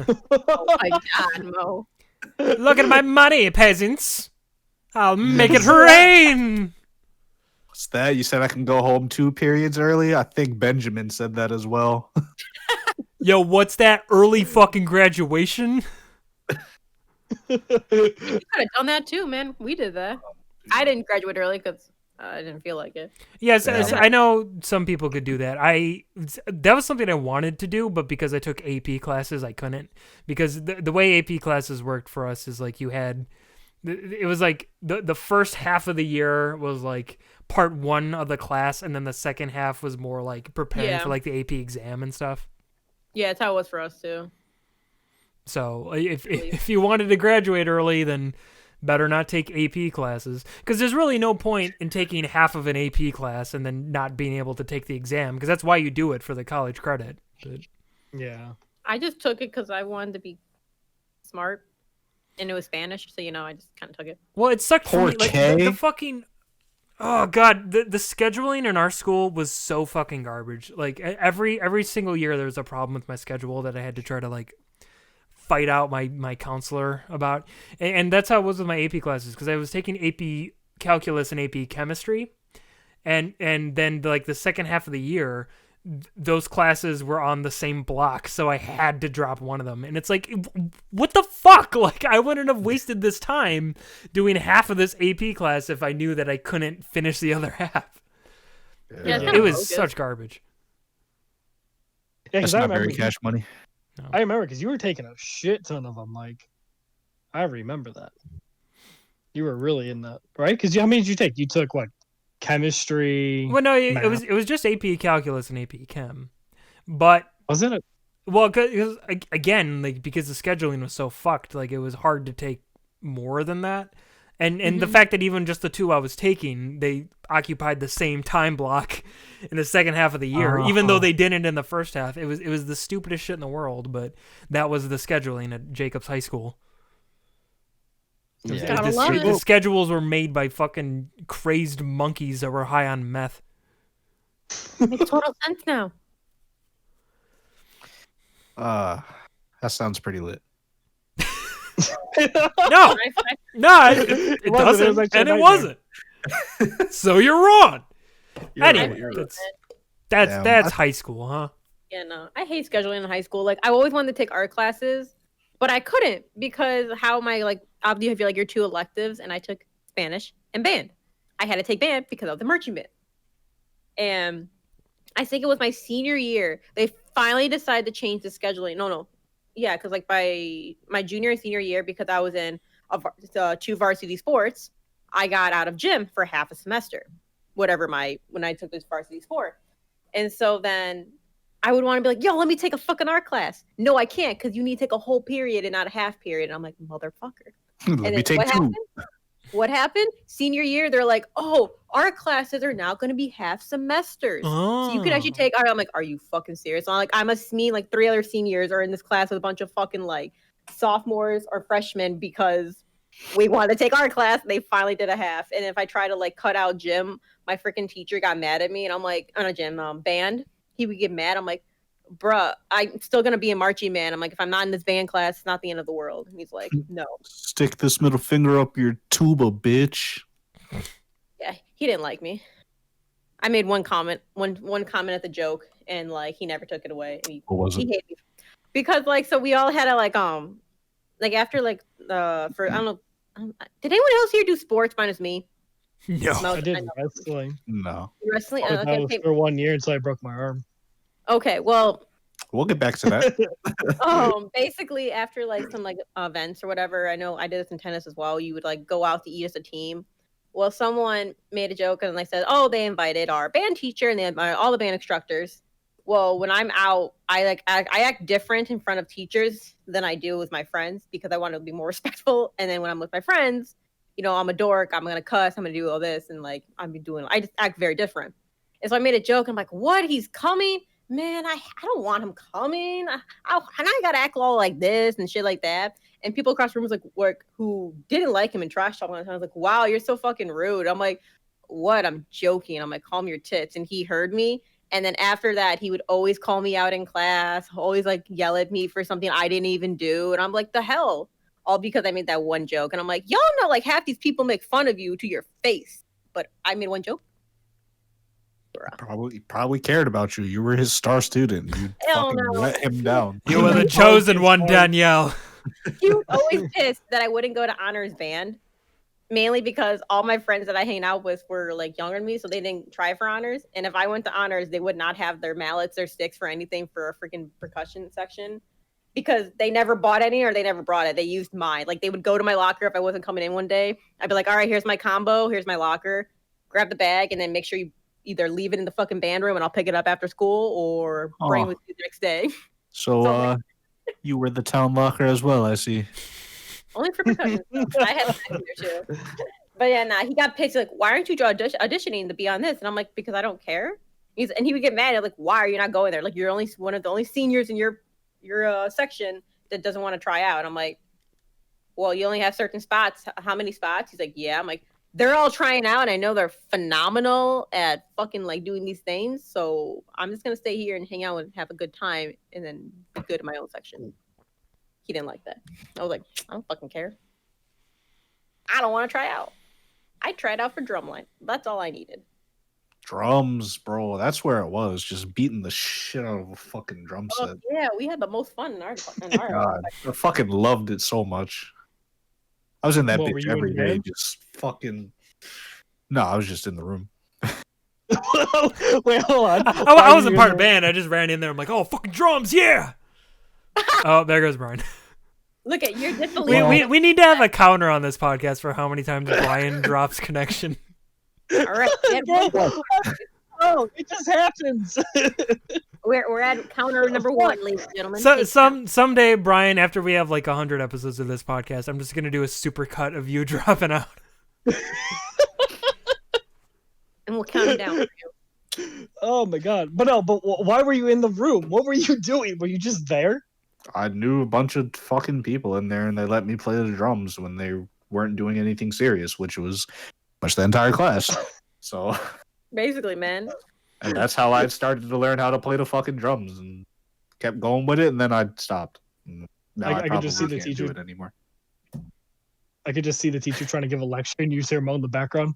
Oh my god, Mo. Look at my money, peasants. I'll make it rain. What's that? You said I can go home 2 periods early? I think Benjamin said that as well. Yo, what's that? Early fucking graduation? You could have done that too, man. We did that. I didn't graduate early because I didn't feel like it. Yes, I know some people could do that. That was something I wanted to do, but because I took AP classes, I couldn't. Because the way AP classes worked for us is like it was like the first half of the year was like part 1 of the class, and then the second half was more like preparing for like the AP exam and stuff. Yeah, that's how it was for us too. So if you wanted to graduate early, then better not take AP classes, because there's really no point in taking half of an AP class and then not being able to take the exam, because that's why you do it for the college credit. But, yeah, I just took it because I wanted to be smart, and it was Spanish, so I just kind of took it. Well, it sucked for me. Like the fucking. Oh god, the scheduling in our school was so fucking garbage. Like every single year there was a problem with my schedule that I had to try to like fight out my counselor about. And that's how it was with my AP classes, because I was taking AP calculus and AP chemistry, and then like the second half of the year those classes were on the same block, so I had to drop one of them. And it's like, what the fuck? Like, I wouldn't have wasted this time doing half of this AP class if I knew that I couldn't finish the other half. Yeah, it was such garbage. Yeah, that's not very cash money. No. I remember because you were taking a shit ton of them. Like, I remember that. You were really in that, right? Because how many did you take? You took what? Chemistry. Well, no, it was just AP calculus and AP chem, but wasn't it? Well, cause, again, like because the scheduling was so fucked, like it was hard to take more than that, and the fact that even just the 2 I was taking, they occupied the same time block in the second half of the year, even though they didn't in the first half. It was the stupidest shit in the world, but that was the scheduling at Jacobs High School. Yeah. The schedules were made by fucking crazed monkeys that were high on meth. Makes total sense now. That sounds pretty lit. No, it doesn't, and it wasn't. So you're wrong. Anyway, that's high school, huh? Yeah, no, I hate scheduling in high school. Like, I always wanted to take art classes, but I couldn't because how my obviously I feel like your 2 electives, and I took Spanish and band. I had to take band because of the marching band. And I think it was my senior year they finally decided to change the scheduling. No, yeah, because like by my junior and senior year, because I was in two varsity sports, I got out of gym for half a semester, when I took this varsity sport. And so then I would want to be like, yo, let me take a fucking art class. No, I can't, because you need to take a whole period and not a half period. And I'm like, motherfucker. Let me take what two. happened? What happened? Senior year, they're like, oh, art classes are now going to be half semesters. So you can actually take art. I'm like, are you fucking serious? I'm like, me and like 3 other seniors are in this class with a bunch of fucking like sophomores or freshmen because we wanted to take art class. They finally did a half. And if I try to like cut out gym, my freaking teacher got mad at me. And I'm like, on a gym band, he would get mad. I'm like, bruh, I'm still gonna be a marching man. I'm like, if I'm not in this band class, it's not the end of the world. And he's like, no. Stick this middle finger up your tuba, bitch. Yeah, he didn't like me. I made one comment at the joke, and like he never took it away. And What was it? He hated me because like so we all had a like after like for I don't know. Did anyone else here do sports minus me? No. I did wrestling. No. Wrestling. But that was for 1 year until I broke my arm. Okay, well, We'll get back to that. basically after like some like events or whatever, I know I did this in tennis as well. You would like go out to eat as a team. Well, someone made a joke and they said, "Oh, they invited our band teacher and they invited all the band instructors." Well, when I'm out, I act different in front of teachers than I do with my friends because I want to be more respectful. And then when I'm with my friends, you know, I'm a dork. I'm gonna cuss. I'm gonna do all this, and like I just act very different. And so I made a joke. I'm like, "What? He's coming." Man, I don't want him coming. And I gotta act all like this and shit like that. And people across the room was like work who didn't like him and trash talking. I was like, wow, you're so fucking rude. I'm like, what? I'm joking. I'm like, calm your tits. And he heard me. And then after that, he would always call me out in class, always like yell at me for something I didn't even do. And I'm like, the hell? All because I made that one joke. And I'm like, y'all know like half these people make fun of you to your face. But I made one joke. Probably cared about you. You were his star student. You fucking let him down. You were the chosen one, Danielle. He was always pissed that I wouldn't go to honors band, mainly because all my friends that I hang out with were like younger than me, so they didn't try for honors. And if I went to honors, they would not have their mallets or sticks for anything for a freaking percussion section because they never bought any or they never brought it. They used mine. Like they would go to my locker if I wasn't coming in one day. I'd be like, all right, here's my combo, here's my locker, grab the bag, and then make sure you either leave it in the fucking band room and I'll pick it up after school or bring it with you the next day. So, you were the town locker as well, I see. Only for percussion stuff. I had there too. But yeah, nah, he got pissed. Like, why aren't you auditioning to be on this? And I'm like, because I don't care. And he would get mad. Like, why are you not going there? Like, you're only one of the only seniors in your section that doesn't want to try out. I'm like, well, you only have certain spots. How many spots? He's like, yeah. I'm like, they're all trying out, and I know they're phenomenal at fucking like doing these things. So I'm just gonna stay here and hang out and have a good time, and then be good in my own section. He didn't like that. I was like, I don't fucking care. I don't want to try out. I tried out for drumline. That's all I needed. Drums, bro. That's where it was. Just beating the shit out of a fucking drum set. Yeah, we had the most fun in our God, I fucking loved it so much. I was in that bitch every day, just fucking. No, I was just in the room. Wait, hold on. I wasn't part of the band. I just ran in there. I'm like, oh, fucking drums, yeah. Oh, there goes Brian. Look at you're disbelieving. We need to have a counter on this podcast for how many times Brian drops connection. All right. Oh, it just happens. We're at counter number 1, ladies and gentlemen. Someday, Brian, after we have like 100 episodes of this podcast, I'm just gonna do a super cut of you dropping out. And we'll count it down for you. Oh my god! But why were you in the room? What were you doing? Were you just there? I knew a bunch of fucking people in there, and they let me play the drums when they weren't doing anything serious, which was much the entire class. So basically, man. And that's how I started to learn how to play the fucking drums, and kept going with it, and then I stopped. Now I could just see the teacher do it anymore. I could just see the teacher trying to give a lecture, and you hear Mo in the background.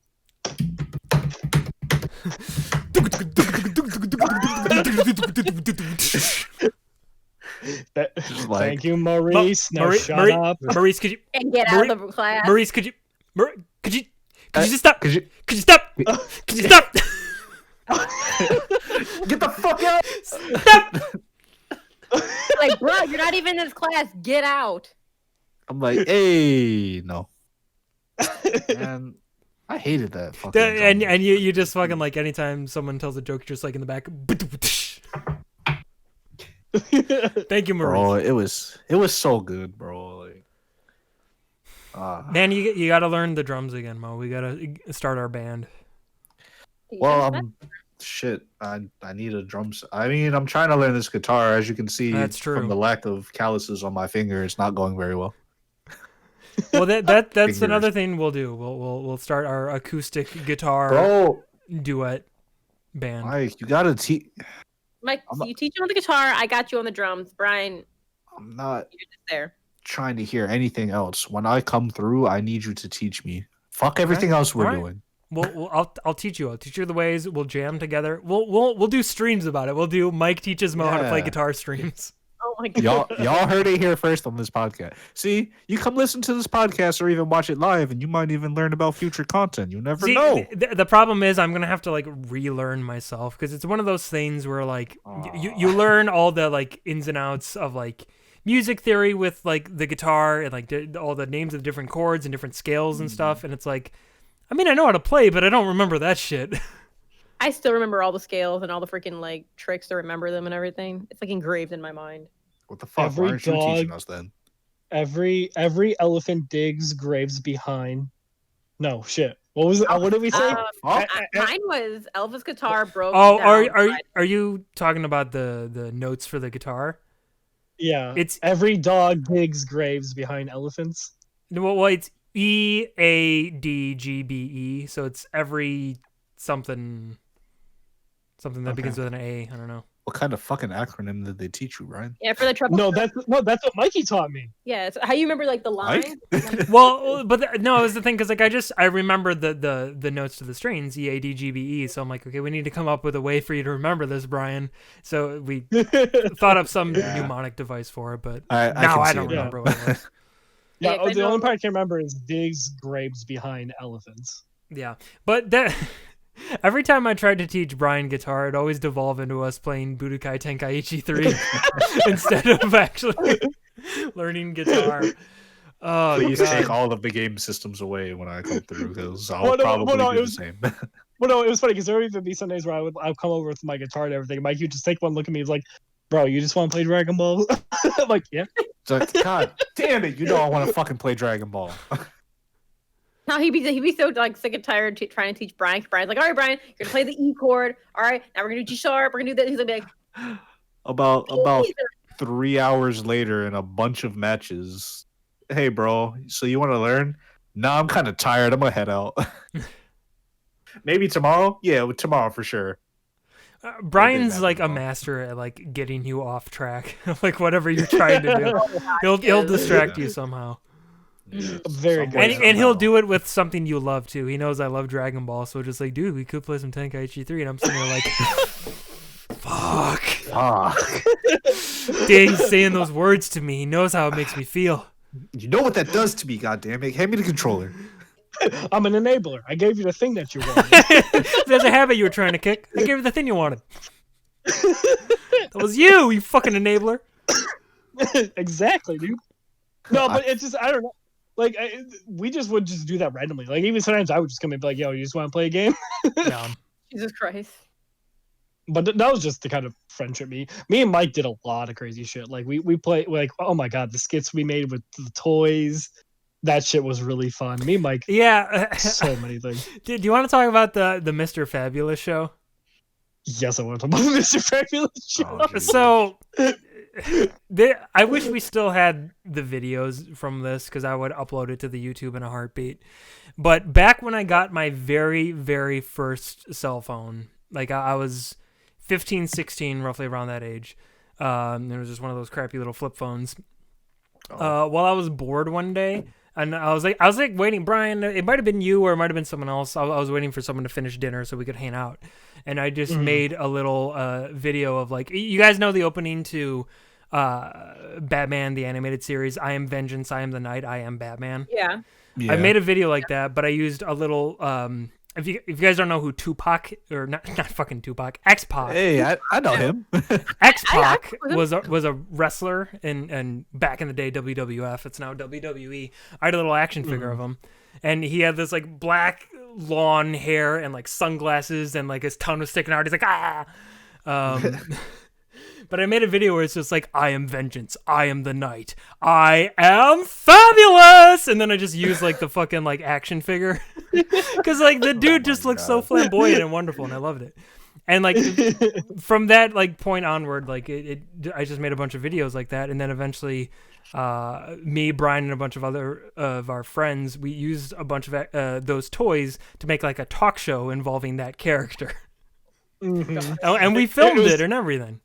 Thank you, Maurice. Now shut up. Maurice, could you? And get out of the class. Maurice, could you? Could you just stop? Could you stop? Could you stop? Get the fuck out! Stop! Like, bro, you're not even in this class. Get out. I'm like, hey, no. Man, I hated that fucking. And you just fucking like anytime someone tells a joke, you're just like in the back. Thank you, bro. Maurice. It was so good, bro. Like, Man, you got to learn the drums again, Mo. We got to start our band. well, shit. I need a drum set. I mean, I'm trying to learn this guitar. As you can see, That's true. from the lack of calluses on my finger, it's not going very well. Well, that's another thing we'll do. We'll start our acoustic guitar duet band. Mike, you gotta teach. Mike, you teach him on the guitar. I got you on the drums. Brian, I'm not you're just there. trying to hear anything else. When I come through, I need you to teach me. Fuck everything else we're doing. Well, I'll teach you. I'll teach you the ways. We'll jam together. We'll do streams about it. We'll do Mike teaches Mo how to play guitar streams. Oh my god. Y'all heard it here first on this podcast. See, you come listen to this podcast or even watch it live, and you might even learn about future content. You never know. The problem is I'm gonna have to like relearn myself because it's one of those things where like you learn all the like ins and outs of like music theory with like the guitar and like all the names of different chords and different scales and stuff, and it's like, I mean, I know how to play, but I don't remember that shit. I still remember all the scales and all the freaking like tricks to remember them and everything. It's like engraved in my mind. What the fuck? Why aren't you teaching us then? Every elephant digs graves behind. No shit. What was it? What did we say? Mine was Elvis guitar broke. Oh, down. are you talking about the notes for the guitar? Yeah. It's every dog digs graves behind elephants. Well, it's EADGBE, so it's every something that begins with an A. I don't know. What kind of fucking acronym did they teach you, Ryan? Yeah, for the trouble. No, that's what Mikey taught me. Yeah, it's how you remember like the line. Well, but no, it was the thing because like I remember the notes to the strings EADGBE, so I'm like, okay, we need to come up with a way for you to remember this, Brian. So we thought up some mnemonic device for it, but now I don't remember what it was. Yeah, the only part I can remember is digs graves behind elephants. Yeah, but that. Every time I tried to teach Brian guitar, it always devolved into us playing Budokai Tenkaichi 3 instead of actually learning guitar. Oh, please take all of the game systems away when I come through, because I'll probably do the same. Well, no, it was funny because there would even be some days where I'd come over with my guitar and everything. Mike, you just take one look at me, he's like, "Bro, you just want to play Dragon Ball?" I'm like, "Yeah." It's like, God damn it, you know I want to fucking play Dragon Ball. No, he'd be so like sick and tired trying to teach Brian. Brian's like, all right, Brian, you're gonna play the E chord. All right, now we're gonna do G sharp. We're gonna do that. He's gonna be like, about 3 hours later in a bunch of matches. Hey, bro, so you want to learn? Nah, I'm kind of tired. I'm gonna head out. Maybe tomorrow. Yeah, tomorrow for sure. Brian's like a master at like getting you off track. Like whatever you're trying to do, he'll distract you somehow. Yeah, very good. And he'll do it with something you love too. He knows I love Dragon Ball, so just like, dude, we could play some Tenkaichi 3, and I'm sitting there like, fuck. Dude, he's saying those words to me. He knows how it makes me feel. You know what that does to me, goddammit. Hand me the controller. I'm an enabler. I gave you the thing that you wanted. There's a habit you were trying to kick. I gave you the thing you wanted. That was you fucking enabler. Exactly, dude. No, but it's just, I don't know. Like, we just would just do that randomly. Like, even sometimes I would just come in and be like, yo, you just want to play a game? Yeah. Jesus Christ. But that was just the kind of friendship me and Mike did a lot of crazy shit. Like, we play, like, oh my God, the skits we made with the toys. That shit was really fun. Me and Mike. Yeah. So many things. Do you want to talk about the Mr. Fabulous show? Yes, I want to talk about the Mr. Fabulous show. Oh, So... I wish we still had the videos from this because I would upload it to the YouTube in a heartbeat. But back when I got my very, very first cell phone, like I was 15, 16, roughly around that age. It was just one of those crappy little flip phones. While I was bored one day, and I was like waiting, Brian, it might have been you or it might have been someone else. I was waiting for someone to finish dinner so we could hang out. And I just made a little video of like, you guys know the opening to Batman, the animated series, I am vengeance, I am the night, I am Batman. Yeah. I made a video like that, but I used a little if you guys don't know who Tupac or not fucking Tupac, X-Pac. Hey, I know him. X-Pac was a wrestler in back in the day WWF. It's now WWE. I had a little action figure of him, and he had this like black lawn hair and like sunglasses, and like his tongue was sticking out. He's like But I made a video where it's just like, I am vengeance, I am the night, I am fabulous, and then I just used like the fucking like action figure, because like the dude just looks so flamboyant and wonderful, and I loved it. And like from that like point onward, like I just made a bunch of videos like that, and then eventually, me, Brian, and a bunch of other of our friends, we used a bunch of those toys to make like a talk show involving that character. And we filmed it and everything.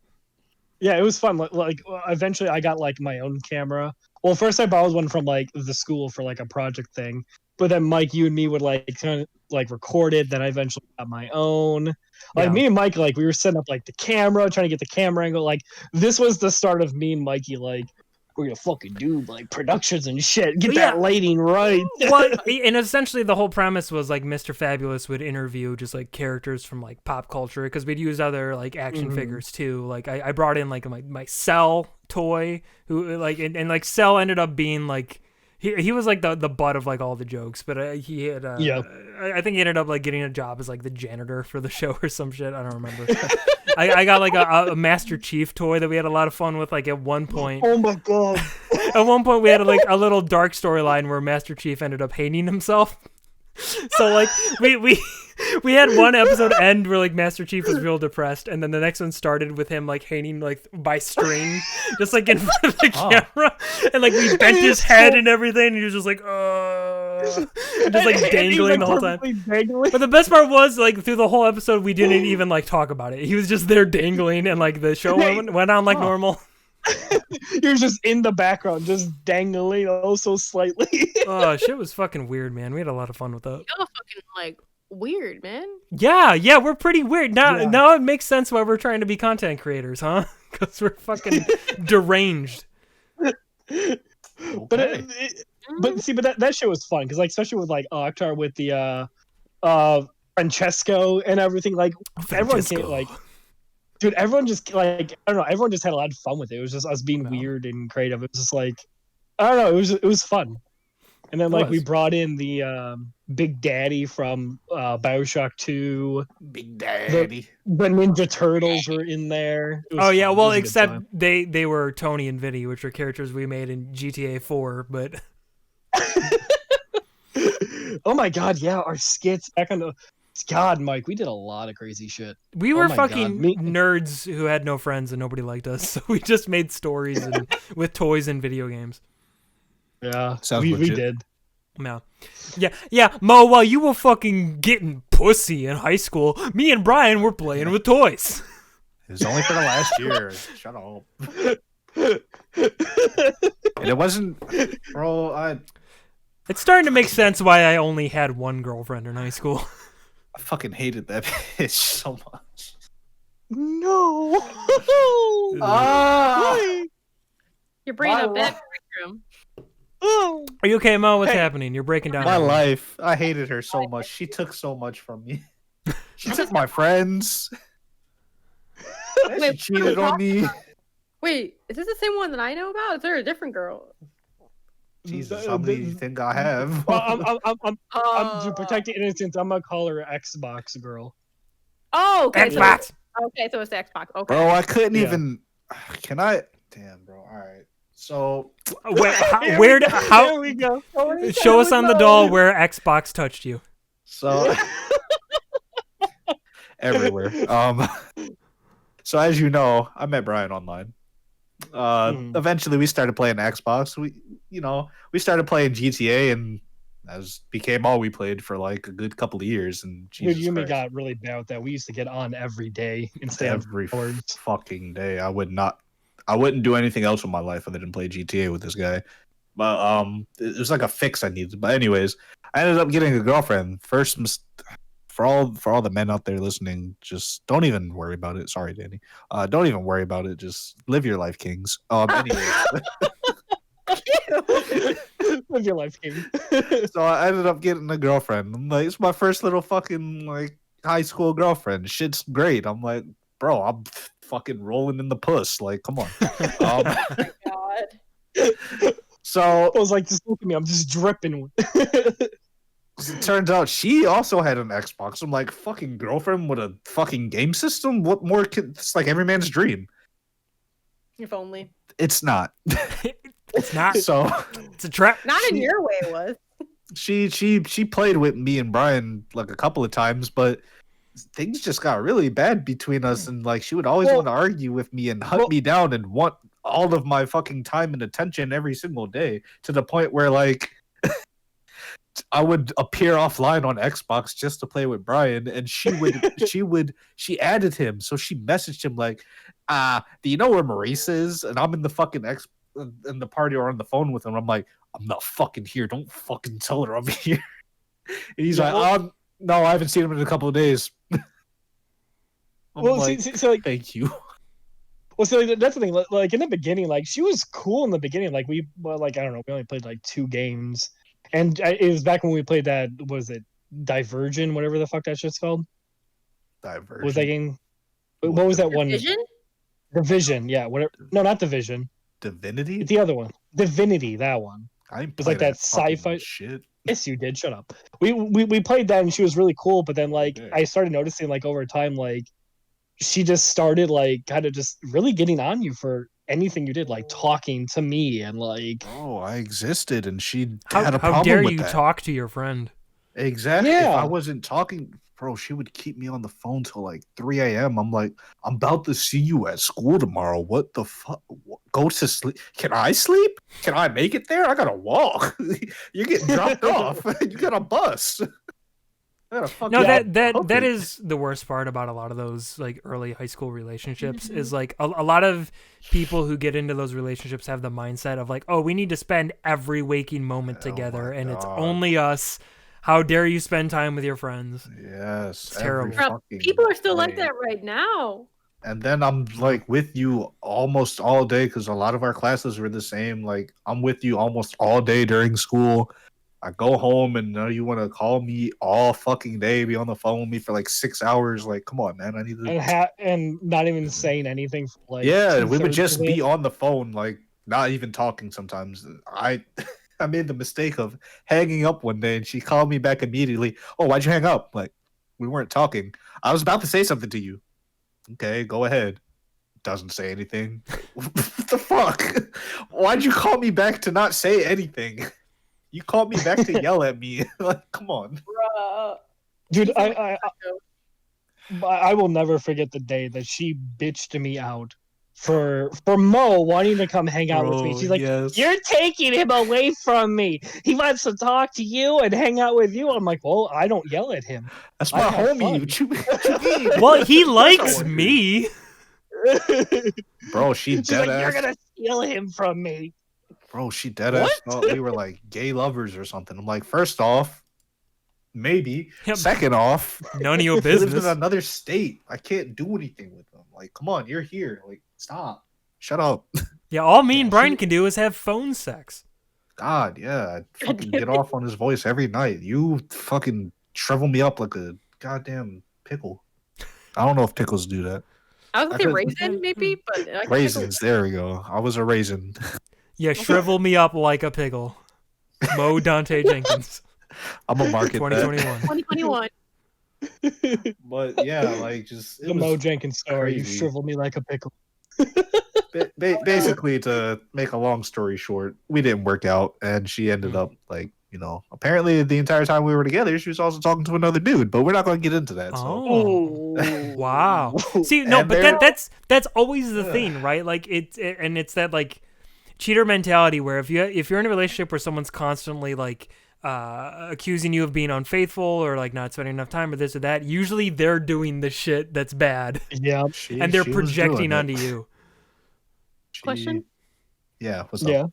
Yeah, it was fun. Like eventually I got like my own camera. Well, first I borrowed one from like the school for like a project thing. But then Mike, you and me would like kind of like record it. Then I eventually got my own. Like me and Mike, like we were setting up like the camera, trying to get the camera angle. Like this was the start of me and Mikey like we're gonna fucking do like productions and shit. Get that lighting right. Well, and essentially the whole premise was like Mr. Fabulous would interview just like characters from like pop culture, because we'd use other like action figures too. Like I brought in like my Cell toy, who like and like Cell ended up being like he was like the butt of like all the jokes, but he had I think he ended up like getting a job as like the janitor for the show or some shit. I don't remember. I got like a Master Chief toy that we had a lot of fun with. Like at one point, oh my god! At one point we had like a little dark storyline where Master Chief ended up hating himself. So like we had one episode end where like Master Chief was real depressed, and then the next one started with him like hanging like by string, just like in front of the camera, and like we bent his head and everything, and he was just like and just like dangling the whole time. But the best part was like through the whole episode we didn't even like talk about it. He was just there dangling, and like the show went on like normal. He was just in the background, just dangling oh so slightly. Oh, shit was fucking weird, man. We had a lot of fun with that. Y'all fucking like weird, man. Yeah, we're pretty weird. Now it makes sense why we're trying to be content creators, huh? Because we're fucking deranged. Okay. But see, that shit was fun because like especially with like Octar with the Francesco and everything, like everyone came like. Dude, everyone just like I don't know. Everyone just had a lot of fun with it. It was just us being weird and creative. It was just like I don't know. It was fun. And then like we brought in the Big Daddy from BioShock 2. Big Daddy. The Ninja Turtles were in there. Oh yeah, well except they were Tony and Vinny, which are characters we made in GTA 4. But oh my god, yeah, our skits back on the. God, Mike, we did a lot of crazy shit. We were fucking nerds who had no friends and nobody liked us, so we just made stories with toys and video games. Yeah, we did. No. Yeah, Mo, while you were fucking getting pussy in high school, me and Brian were playing with toys. It was only for the last year. Shut up. And it wasn't, bro, It's starting to make sense why I only had one girlfriend in high school. I fucking hated that bitch so much. No. You're bringing up that room. Are you okay, Mo? What's happening? You're breaking down. My life. I hated her so much. She took so much from me. She took my friends. She cheated on me. Wait, is this the same one that I know about? Is there a different girl? Jesus, how many do you think I have? I'm to protect the innocence. I'm gonna call her Xbox girl. Oh, okay. Xbox. Okay, so it's the Xbox. Okay. Bro, I couldn't even. Can I? Damn, bro. All right. So There we go. Show us on the doll where Xbox touched you. So everywhere. So as you know, I met Brian online. Eventually we started playing Xbox. We started playing GTA, and that became all we played for like a good couple of years. And dude, you and me got really bad with that. We used to get on every day instead of every fucking day. I wouldn't do anything else with my life other than play GTA with this guy. But it was like a fix I needed. But anyways, I ended up getting a girlfriend. For all the men out there listening, just don't even worry about it. Sorry, Danny. Don't even worry about it. Just live your life, kings. Anyway. Live your life, King. So I ended up getting a girlfriend. I'm like, it's my first little fucking like high school girlfriend. Shit's great. I'm like, bro, I'm fucking rolling in the puss. Like, come on. Oh my god. So I was like, just look at me. I'm just dripping. it turns out she also had an Xbox. I'm like, fucking girlfriend with a fucking game system? What more could it's like every man's dream. If only. It's not. It's not. So It's a trap. Not in your way, it was. she played with me and Brian like a couple of times, but things just got really bad between us, and like she would always Well- want to argue with me and hunt well- me down and want all of my fucking time and attention every single day, to the point where like I would appear offline on Xbox just to play with Brian, and she added him, so she messaged him like, do you know where Maurice is? And I'm in the fucking in the party or on the phone with him. I'm like, I'm not fucking here. Don't fucking tell her I'm here. And he's Yeah, like, no, I haven't seen him in a couple of days. I'm Well, like, so like, thank you. well, so like, that's the thing. Like in the beginning, like she was cool in the beginning. Like like I don't know, we only played like 2 games, and it was back when we played that. What was it Divergent, whatever the fuck that shit's called? Divergent. What was that game? What was that one? Vision? Division, yeah. Whatever. No, not Division. Divinity? It's the other one. Divinity, that one. I ain't was like playing that sci-fi- shit. Yes, you did. Shut up. We played that and she was really cool, but then like Yeah. I started noticing like over time like she just started like kind of just really getting on you for anything you did, like talking to me and like Oh, I existed, and she had a How problem dare with you that. talk to your friend? Exactly. If Yeah. I wasn't talking, bro, she would keep me on the phone till like 3 a.m. I'm like, I'm about to see you at school tomorrow. What the fuck? Go to sleep. Can I sleep? Can I make it there? I gotta walk. You're getting dropped off. You got a bus. I gotta fucking No, hook that it. is the worst part about a lot of those like early high school relationships Mhm. is like a lot of people who get into those relationships have the mindset of like, oh, we need to spend every waking moment Oh together, my and it's God. only us. How dare you spend time with your friends? Yes. It's terrible. Bro, fucking people are still like day. that right now. And then I'm like with you almost all day because a lot of our classes were the same. Like I'm with you almost all day during school. I go home and now you want to call me all fucking day, be on the phone with me for like 6 hours. Like, come on, man. I need to. and not even saying anything for like Yeah, we would 2/3 just of be it. on the phone, like not even talking sometimes. I made the mistake of hanging up one day and she called me back immediately. Oh, why'd you hang up? Like, we weren't talking. I was about to say something to you. Okay, go ahead. Doesn't say anything. What the fuck? Why'd you call me back to not say anything? You called me back to yell at me. Like, come on. Bruh. Dude, She's like, I will never forget the day that she bitched me out for Mo wanting to come hang out with me. She's like, yes. "You're taking him away from me. He wants to talk to you and hang out with you." I'm like, "Well, I don't yell at him." That's I my have homie. fun. What you mean? Well, he Of course I likes want to. me. Bro, she She's dead like, "You're ass. gonna steal him from me." Bro, she dead ass thought we were like gay lovers or something. I'm like, first off, maybe. Yep. Second off, None of your he lives in business. another state. I can't do anything with them. Like, come on, you're here. Like, stop. Shut up. Yeah, all me and Yeah, Brian she- can do is have phone sex. God, yeah. I'd fucking damn get off on his voice every night. You fucking shrivel me up like a goddamn pickle. I don't know if pickles do that. I was I gonna say could- raisin, maybe, but I guess Raisins, there we go. I was a raisin. Yeah, shrivel me up like a pickle. Mo Dante Jenkins, I'm a market 2021. 2021. But yeah, like just it The was Mo Jenkins story. You crazy. shrivel me like a pickle. basically, to make a long story short, we didn't work out, and she ended up like, you know, apparently the entire time we were together, she was also talking to another dude, but we're not going to get into that. So Oh, wow. See, no, And but there- that's always the thing, right? Like it's that like cheater mentality where if you're in a relationship where someone's constantly like accusing you of being unfaithful or like not spending enough time or this or that, usually they're doing the shit that's bad Yeah. and they're she was projecting doing it. onto you. Question? Yeah, what's Yeah. up?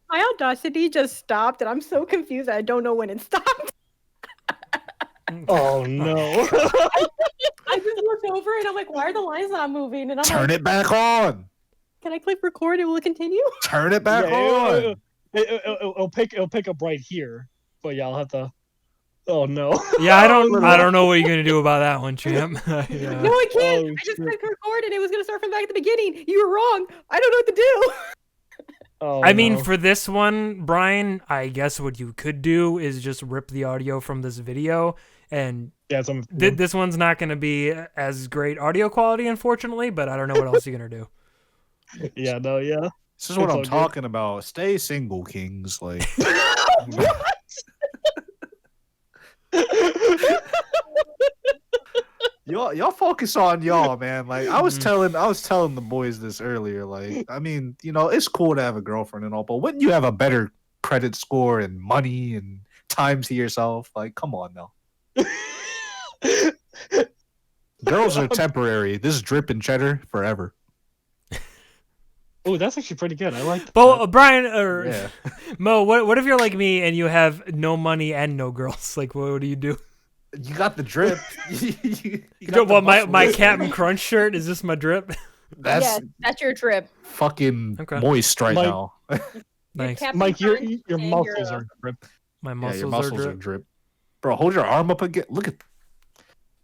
My audacity just stopped, and I'm so confused. I don't know when it stopped. Oh no. I just looked over, and I'm like, "Why are the lines not moving?" And I'm Turn like, it back on. "Can I click record? And will it continue?" Turn it back Yeah. on. It'll pick up right here. But yeah, I'll have to. Oh no. Yeah, I don't know what you're gonna do about that one, champ. No, I can't. Oh, I just shit. clicked record and it was gonna start from back at the beginning. You were wrong. I don't know what to do. Oh, I mean, no. for this one, Brian, I guess what you could do is just rip the audio from this video, and Yeah, some. this one's not gonna be as great audio quality, unfortunately. But I don't know what else you're gonna do. Yeah, no, yeah. This is what It's I'm all good. talking about. Stay single, kings. Like, y'all focus on y'all, man. Like, I was telling the boys this earlier. Like, I mean, it's cool to have a girlfriend and all, but wouldn't you have a better credit score and money and time to yourself? Like, come on now. Girls are temporary. This drip and cheddar forever. Oh, that's actually pretty good. I like. But Brian or Yeah. Mo, what if you're like me and you have no money and no girls? Like, what do you do? You got the drip. You got the What my muscles. Captain Crunch shirt is this my drip? That's Yes, that's your trip. fucking Okay. moist right Mike- now. Nice. Captain Mike, your Crunch and muscles are ripped. My Yeah, muscles, your muscles are are drip. drip. Bro, hold your arm up again. Look at.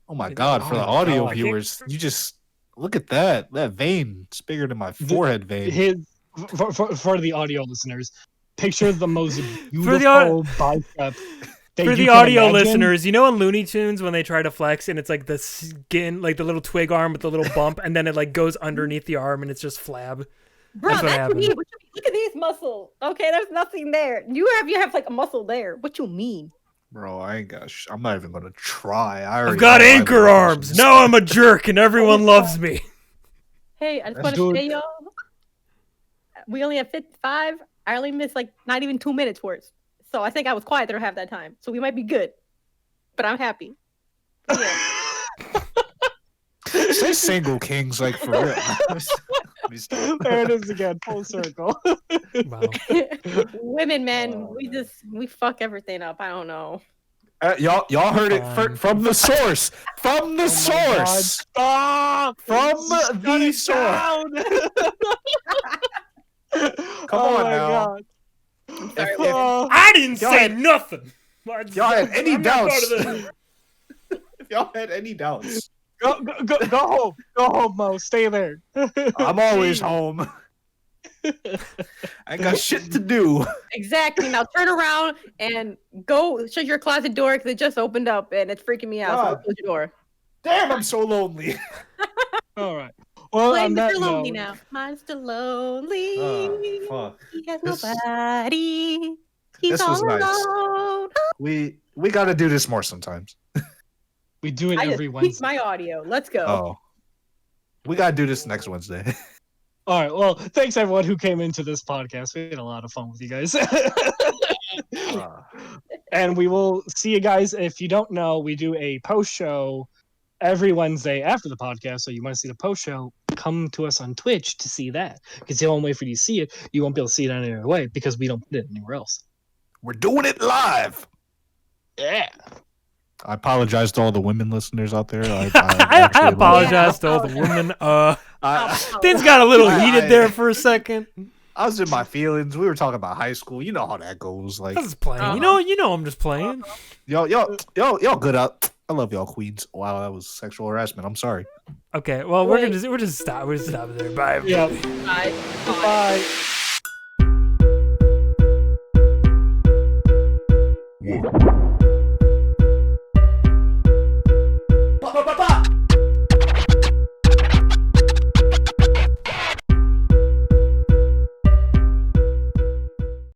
Oh my god! For Oh the my audio God. viewers, you just look at that. That vein. It's bigger than my forehead vein. His for the audio listeners, picture the most For the au- beautiful bicep. that For you the can audio imagine. listeners, you know in Looney Tunes when they try to flex and it's like the skin, like the little twig arm with the little bump, and then it like goes underneath the arm and it's just flab. Bro, That's what that's happened. me. What you mean? Look at these muscles. Okay, there's nothing there. You have like a muscle there. What you mean? Bro, I ain't got. I'm not even gonna try. I've got anchor arms. Now I'm a jerk and everyone loves me. Hey, I just That's want good. to say, y'all, we only have 55. I only missed like not even 2 minutes worth. So I think I was quiet there half that time. So we might be good. But I'm happy. But yeah. Say single, kings. Like for real. Let me stop. There it is again, full circle. Wow. Women, man, Oh, we fuck everything up. I don't know. Y'all heard it Fine. from the source. From the Oh my God, source. Stop! From Shut the it source. down! Come Oh on my now. God. I'm sorry, If- women. Oh, I didn't Y'all say had- nothing. y'all had any I'm not part doubts. of the- If y'all had any doubts, go home. Go home, Mo. Stay there. I'm always home. I got shit to do. Exactly. Now turn around and go shut your closet door because it just opened up and it's freaking me out. So God. close your door. Damn, I'm so lonely. All right. Well, Play on that Mr. Lonely note, now. Mine's lonely. Fuck. He has This- nobody. He's this all was nice. alone. We got to do this more sometimes. we do it I just every tweaked Wednesday. my audio. Let's go. Oh, we got to do this next Wednesday. All right. Well, thanks everyone who came into this podcast. We had a lot of fun with you guys. And we will see you guys. If you don't know, we do a post show every Wednesday after the podcast. So you want to see the post show, come to us on Twitch to see that. Because the only way for you to see it, you won't be able to see it any other way because we don't put it anywhere else. We're doing it live. Yeah. I apologize to all the women listeners out there. I actually- apologize to all the women. I, Things got a little I- heated there for a second. I was in my feelings. We were talking about high school. You know how that goes. Like I was just playing. Uh-huh. You know, I'm just playing. y'all good up. I love y'all queens. Wow, that was sexual harassment. I'm sorry. Okay, well we're just stop. We're just stopping there. Bye. Yeah. Bye. Bye. One.